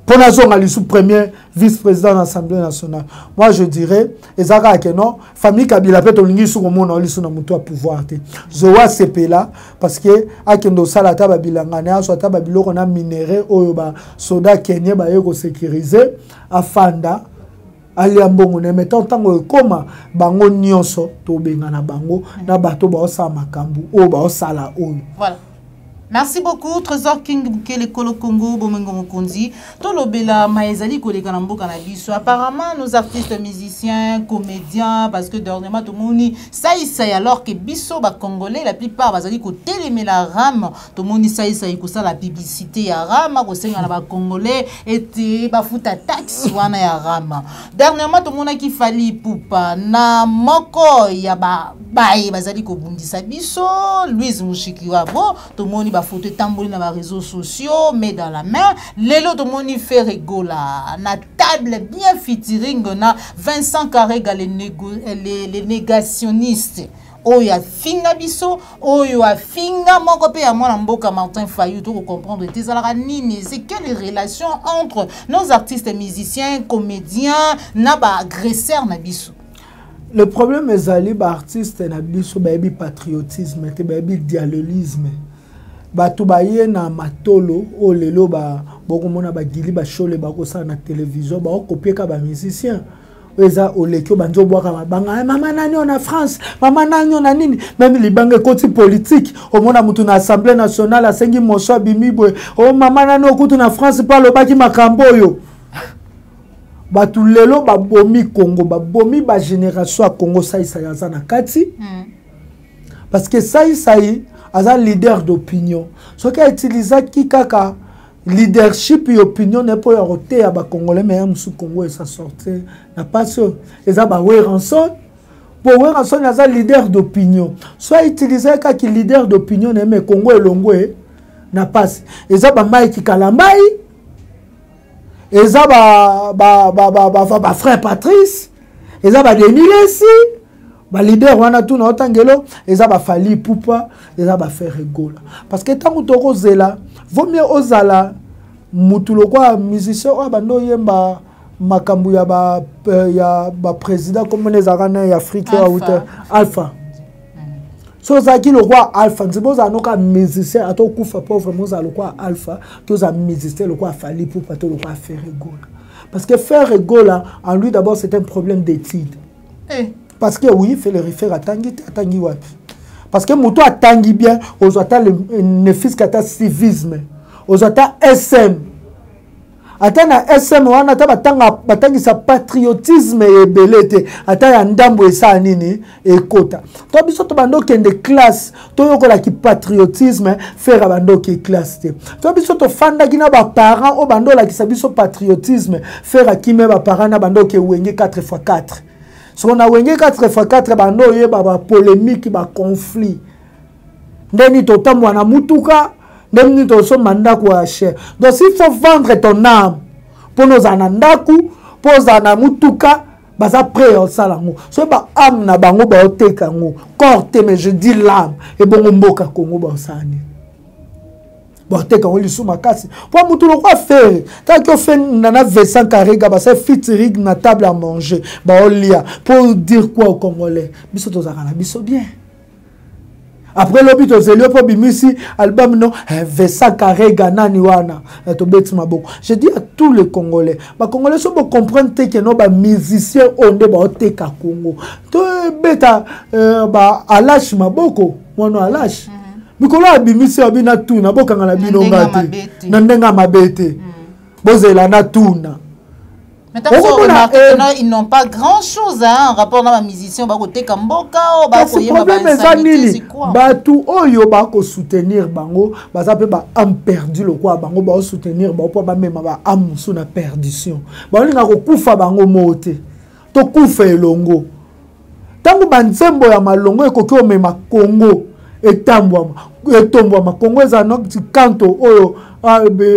pour la zone sous-premier vice-président de l'Assemblée nationale. Moi, je dirais, Ezara que non, famille Kabila peut on sur le monde, on sur notre pouvoir. Zoa CP là, parce que Akendo Salata Babilangana, soit Babilo, on a minéré, Oyoba, Soda Kenya, Bayeko sécurisé, Afanda, Aliambongo, mettant tant que comme Bango Nyonso, Tobengana Bango, Nabato Baosa Makambu, Oba Osala Oyo. Voilà. Merci beaucoup, Trésor King Bukele Kolo Congo, Bomengo Mokonzi. Tolobela Maezali Koleka Nambo Cannabis. Apparemment, nos artistes, musiciens, comédiens, parce que dernièrement, tout le monde ça alors que Bisso, Congolais, la plupart, Bazali Kote les la rame, tout le monde ça ça la publicité à rame, Congolais, et Bafuta taxe, wana ya rame. Dernièrement, tout le monde qui fallait poupa, na moko, yaba, bae, Bazali Kobundisa Bisso, Louise Mouchikiwabo, tout le monde photo tambouli na réseaux sociaux mais dans la main lelo to moni fait rigola na table bien featuring na Vincent Karega les négationnistes oya finga biso oya finga moko pe ya mwana mboka Martin Fayou to comprendre tezalaka nini c'est quelle relation entre nos artistes musiciens comédiens na ba agresseurs na biso. Le problème est ali ba artiste na biso ba bi patriotisme te ba bi dialogisme. Batu baye na matolo o lelo ba bokomona ba gili ba shole ba ko sa na télévision ba copier ka ba musicien eza o lekyo banzo boaka mabanga mama nani on a France mama nani on a nini même libanga côté politique au mona mutu na Assemblée nationale asengi moso bimibwe o mama nani okutu na France pa lo baki makambo yo batu lelo ba bomi Congo ba bomi ba génération à Congo ça yaza na kati parce que ça un leader d'opinion. Ce qui a utilisé qui kaka leadership et opinion n'est pas roté à ba Congolais mais sous Congo et ça sortait n'a pas sûr. Et ça ba Ranson pour Ranson il y a un leader d'opinion. Soit utilisé qui leader d'opinion mais Congo et Longwe n'a pas. Et ça ba Mike Kalamai. Et ça ba frère Patrice. Et ça ba Denis Lessi. Ba leader wana tout na otangelo eza ba fali poupa eza ba faire rigola parce que tangu toko zela vaut mieux ozala mutulo kwa musicien o bando yemba makambu ya ba président comme les arana ya Afrique ou Alpha so za ki le roi Alpha nzibo za noka musicien ato kufa pauvre moza le roi Alpha to za musicien le roi fali poupa to le roi faire rigola parce que faire rigola en lui d'abord c'est un problème d'étude. Parce que oui, il fait le référé à Tangi Wapi. Parce que Mouto a Tangi bien, aux attaques le fils qui a civisme, aux attaques SM. Atana SM, on a Tangi sa patriotisme et belete, atana ndambo et sa nini et kota. Toi, biso to bando qui est de classe, toi yoko la qui patriotisme, faire bando qui est classe. Toi, biso to fanda qui n'a pas parents, au bando la qui s'abiso patriotisme, faire à qui met ba parents na bando qui est ouengé 4x4. Si on a 4x4, bando ye ba polémique, ba conflit. Ndeni to tamwa na mutuka, ndeni to so mandaku wa cher. Donc s'il faut vendre ton âme pour nos anandaku, pour na mutuka, baza prêt au salango so ba âme na bango ba oteka ngo corps te mais je dis l'âme et bongo mboka Congo ba osani ba oteka ngo lisu makasi pour mutu lo quoi faire tant que fait nana Vincent Karega ba ça fit rig na table à manger ba olia pour dire quoi aux Congolais biso tozaka na biso bien. Après l'hôpital, c'est le pour bimisi album non Vincent Karega nani wana to beti maboko. Je dis à tous les Congolais, ba Congolais sont pour comprendre que nos ba musiciens onde ba oteka Congo. To beta ba alash maboko, mono alash. Mikolo abimisi abina tuna boka ngala bino ngati. Na ndenga mabete. Bozela na tuna. Maintenant, ils n'ont pas grand-chose en rapport à ma musicien. Le problème est que oyo bako soutenir bango, bazape ba am perdu le quoi bango ba soutenir ba pas même ba am sous na perdition. Ba linga ko kufa bango mote. To kufa elongo. Tango banzembo ya malongo ekoki o mema Congo etambwa ma Congo za nok kanto oyo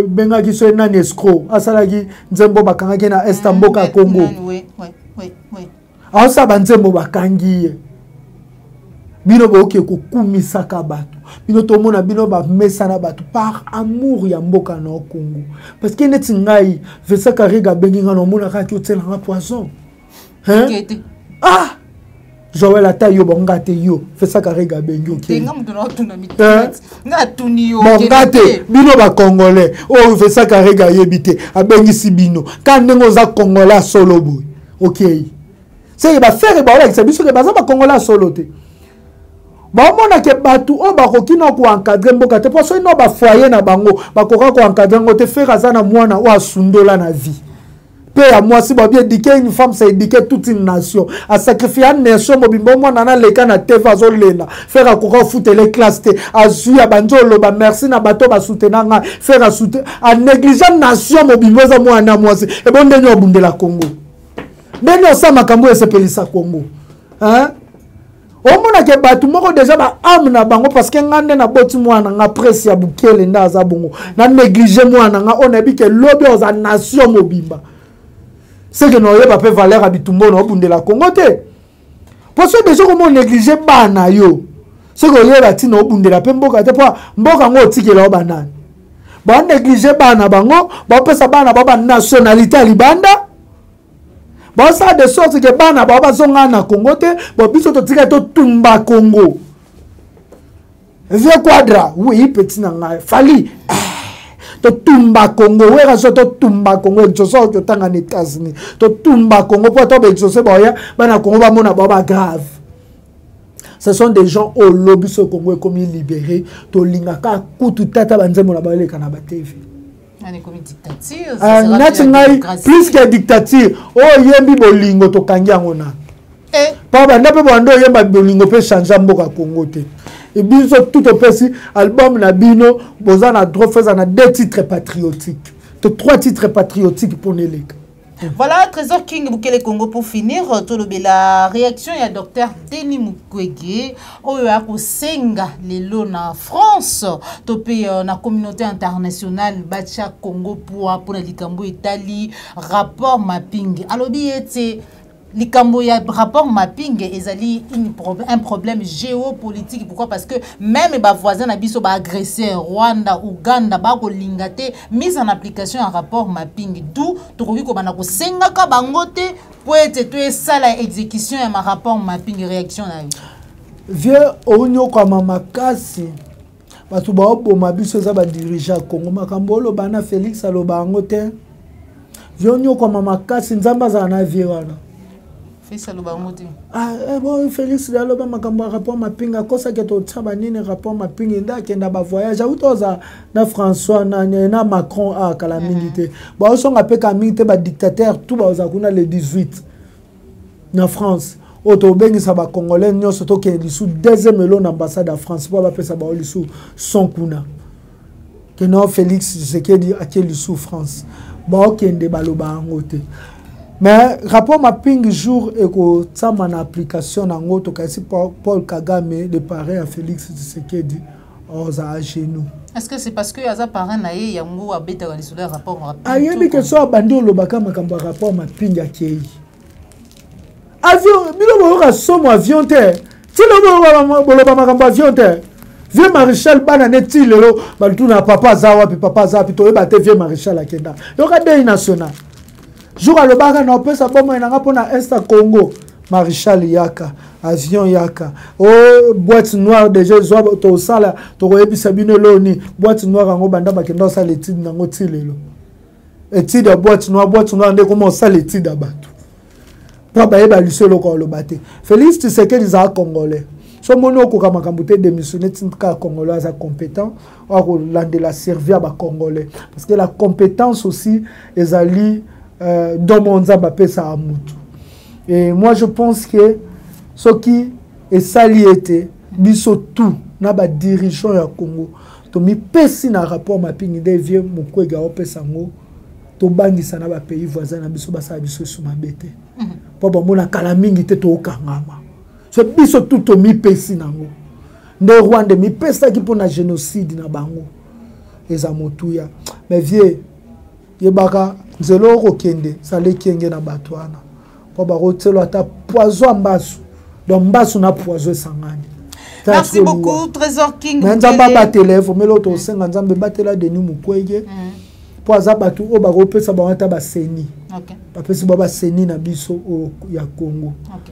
benga ki so nani escroc asalaki nzembo bakangaki na estamboka Congo oui asa banzembo bakangi bino boke ko kumisaka bato bino tomona bino ba mesana bato par amour ya mboka na Congo parce que neti ngai Vincent Karega bengi ngano mona ka ki otela nga poison hein ah Joël Atayo bongate yo Vincent Karega bengi oké bongate bino ba Congolais o Vincent Karega yebite abengi si bino quand nengo za Congolais solo boy OK c'est ba faire ba ola biso ke baza ba Congolais solo te ba mona ke batu o ba kokina ko encadrer mboka te parce que no ba foyer na bango ba koka ko encadrer ngote faire za na mwana o asundola na vie. À moi, si bien éduquer une femme, c'est éduquer toute une nation. À sacrifier une nation, moi, nana les cas na TV azolela. Faire à courir foutre les classes, à suivre à banjolo, ba merci na bateau, ba soutenir, faire à soutenir, à négliger une nation, mobilisation moi na moi c'est. Et bon, denyo bunde la Congo. Denyo sa makambo esepeli sa Congo. Hein? Au mona ke batu moko déjà ba âme na bango parce que ngande na boti mwana nga presse ya bukele na za bongo. Na négliger mwana nga on a dit que lobby aux nation mobimba. C'est que nous n'avons pas valeur à Bitumbo au bout de la Congo. Parce que déjà, comment négliger bana yo. C'est que nous avons au bout de la Pemboka. Mboka ngo tiki la banane. Bon négliger bana bango. Bon peut sa bana baba nationalité libanda. Bon ça de sorte que bana baba zonga na Congo te. Bon biso to tika to tumba Congo. Vieux quadra. Oui petit nanga. Fali. To tumba Congo wera so to tumba Congo joso to tanga ni États-Unis to tumba Congo pour to be josé boya bana Congo ba mona baba grave. Ce sont des gens au lobby so Congo comme libéré to lingaka kutu tata banzemo na bale kana ba TV. Ani comme dictature plus que dictature oh yembi bolingo to kangia ngona pa banda pe bando yemba bolingo pe changer mboka Congo te. Et bien, tout au petit album Nabino, Bozan a droit faire deux titres patriotiques. Trois titres patriotiques pour les lègues. Voilà, Trésor King Bukele Congo pour finir. La réaction il y a docteur Denis Mukwege. Oya ko senga lelo na France. Topé na communauté internationale Bacha Congo pour la likambo Italie rapport mapping. Alors bien c'est Likambo ya rapport mapping ezali un problème géopolitique. Pourquoi? Parce que même les voisins n'abisso ba agressé Rwanda, Ouganda, ba ko lingate mise en application un rapport mapping. D'où tokoki ko bana ko senga ka bangote pour être tout ça la exécution et ma rapport mapping réaction na yo. Vieux onyo kwa mama kasi. Batu ba oboma biso za ba dirigeant Congo makambolo bana Félix aloba ngote. Vieux onyo kwa mama kasi nzamba za na viwana. Bon, Félix Daloba makamba rapport mapinga kosa ke to tsaba nini rapport mapinga nda kenda ba voyage autoza na François na Macron a kala milité ba osonga pe ka milité ba dictateur tout ba ozakuna le 18 na France auto bengi sa ba congolais nyoso to ke lisu deuxième melon ambassade à France pour ba pesa ba lisu son kuna que non Félix ce qui dit à quel lisu France ba okende baloba ngote. Mais rapport mapping jour et que ça en application en autre cas Paul Kagame de parrain à Félix Tshisekedi aux à genoux. Est-ce que c'est parce que Aza parrain na ye yango abeta sur le rapport mapping? Ayebi que so bandi lobaka makamba rapport mapping akei. avion bilo ba somo avion te ti lo boloba makambo avion te vieux maréchal bana neti lelo balutuna papa zawapi to eba te vieux maréchal akenda yoka dei national jour alobaka na opesa bomo enanga pona Insta Congo maréchal yaka avion yaka oh boîte noire déjà zo to sala to koyebisa bino loni boîte noire ngo banda bakenda sala étude nango ti lelo étude ya boîte noire nde comment sala étude abatu pa bayeba lisolo ko lobate Félix Tshisekedi za congolais so mono ko kamakambo te démissionner tinka congolais za compétent ou landela servir ba congolais parce que la compétence aussi ezali dans mon nzamba pesa amutu. Et moi je pense que ce qui est saliété biso tout na ba dirigeant ya Congo to mi pesi na rapport mapingi de vieux mokwega opesa ngo to bangisa na ba pays voisins na biso basa biso suma bete po ba mona kala mingi te to kangama so biso tout to mi pesi nango nde Rwanda mi pesa ki pona génocide na bango eza motuya mais vieux yebaka nzelo ko kende sale kenge na batwana po ba rotelo ata poison mbasu donc mbasu na poison sangani. Merci beaucoup Trésor King. Nzamba batele fo melo to senga nzambe batela Denis Mukwege po azabatu o ba kopesa ba wata ba seni. OK. Ba pesi ba seni na biso o ya Congo. OK.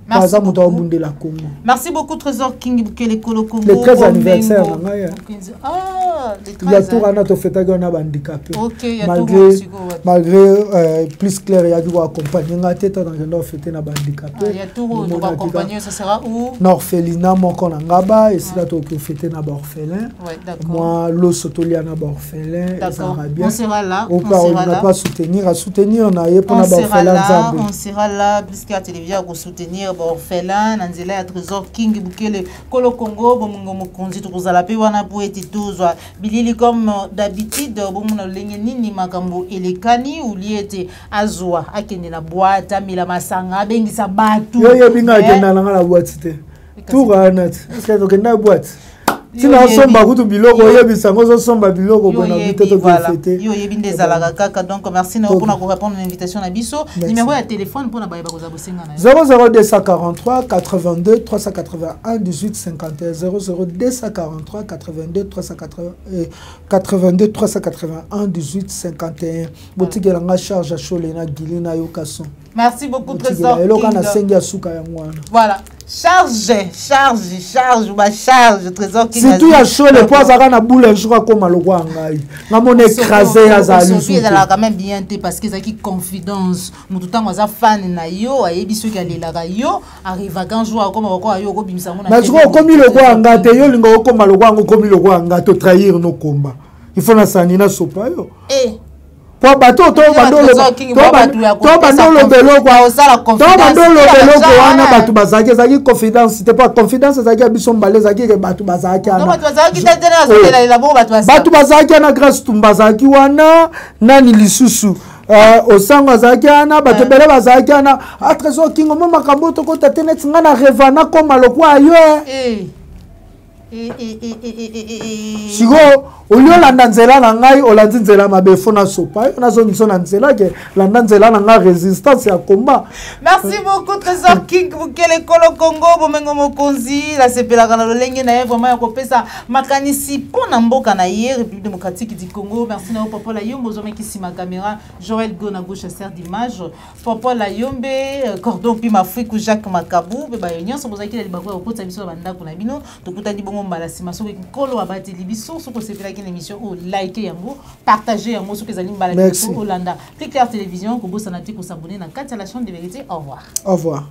Merci beaucoup. La Congo. Merci beaucoup Trésor King Bukele Kolo Congo. Le 13 anniversaire ngaya. Ah, le 13. Il y a tout rana to feta gona handicapé. OK, il y a malgré plus clair ya ko accompagner ngate to dans no fete na handicapé. Il y a tout on va accompagner ça sera où? Orphelinat moko na ngaba et sila to ko fete na orphelin. Ouais, d'accord. Moi lo sotolia na orphelin, ça va bien. On sera là. On va pas soutenir na ye pour na orphelin Zambie. On sera là puisque la télévision pour soutenir orphelin nanzela ya Trésor King Bukele Kolo Congo bomungo mokonzi tukuzala pe wana po eti tozwa bilili comme d'habitude bomuna lenge nini makambo elekani uliete azwa akende na boîte amila masanga bengisa batu yo binga akenda na boîte te tout ranat est-ce que okenda boîte tina somba kutu biloko yebisa ngozo somba biloko bona biteto ko fêter yo yebinde zalaka kaka donc merci na pour répondre à l'invitation na biso numéro ya téléphone pour na ba ko za bosenga na 00243 82 381 18 51 00243 82 381 18 51 botikela nga charge à Cholena Gilina Yokason. Merci beaucoup Trésor King. Voilà. Charge Trésor King. C'est tout ya chaud les poids ça na boule un jour comme le roi ngai. Na mon écrasé à Zali. Sophie elle a quand même bien été parce que ça qui confidence. Mutu tango za fan na yo ayebi soki alela yo arrive quand jour comme ko yo ko bimisa mona. Mais je crois comme le roi ngate yo lingo comme le roi ngo comme le roi ngate trahir nos combats. Il faut na sanina sopa yo. Po bato to bandolo beloko wana bato bazaki zaki confidence c'était pas confidence zaki biso mbale zaki ke bato bazaki ana bato bazaki na grâce tumba zaki wana nani lisusu osango zaki ana bato bele bazaki ana a Trésor King mo makambo to ko tatene tsinga na revana ko maloko ayo Sigo, olio landa nzela na ngai olandi nzela mabe fona sopa na zo miso na nzela ke landa nzela na nga résistance ya combat. Merci beaucoup Trésor King Bukele Kolo Congo bomengo mokonzi la sepela kana lolenge na ye vraiment ya kopesa makanisi pona mboka na ye République démocratique du Congo. Merci na papa la yombo zo meki sima caméra Joël Go na gauche sert d'image papa la yombe cordon pi Afrique Jacques Makabou be ba nyonso bozaki la libako ko tsa biso banda ko na bino tokuta di bongo mbala sima so kolo abati libiso so ko sepela ki émission ou liker yango partager yango so que zali mbala ko Hollanda Click Télévision ko bossa na ti ko s'abonner na 4 la chaîne de vérité. Au revoir. Au revoir.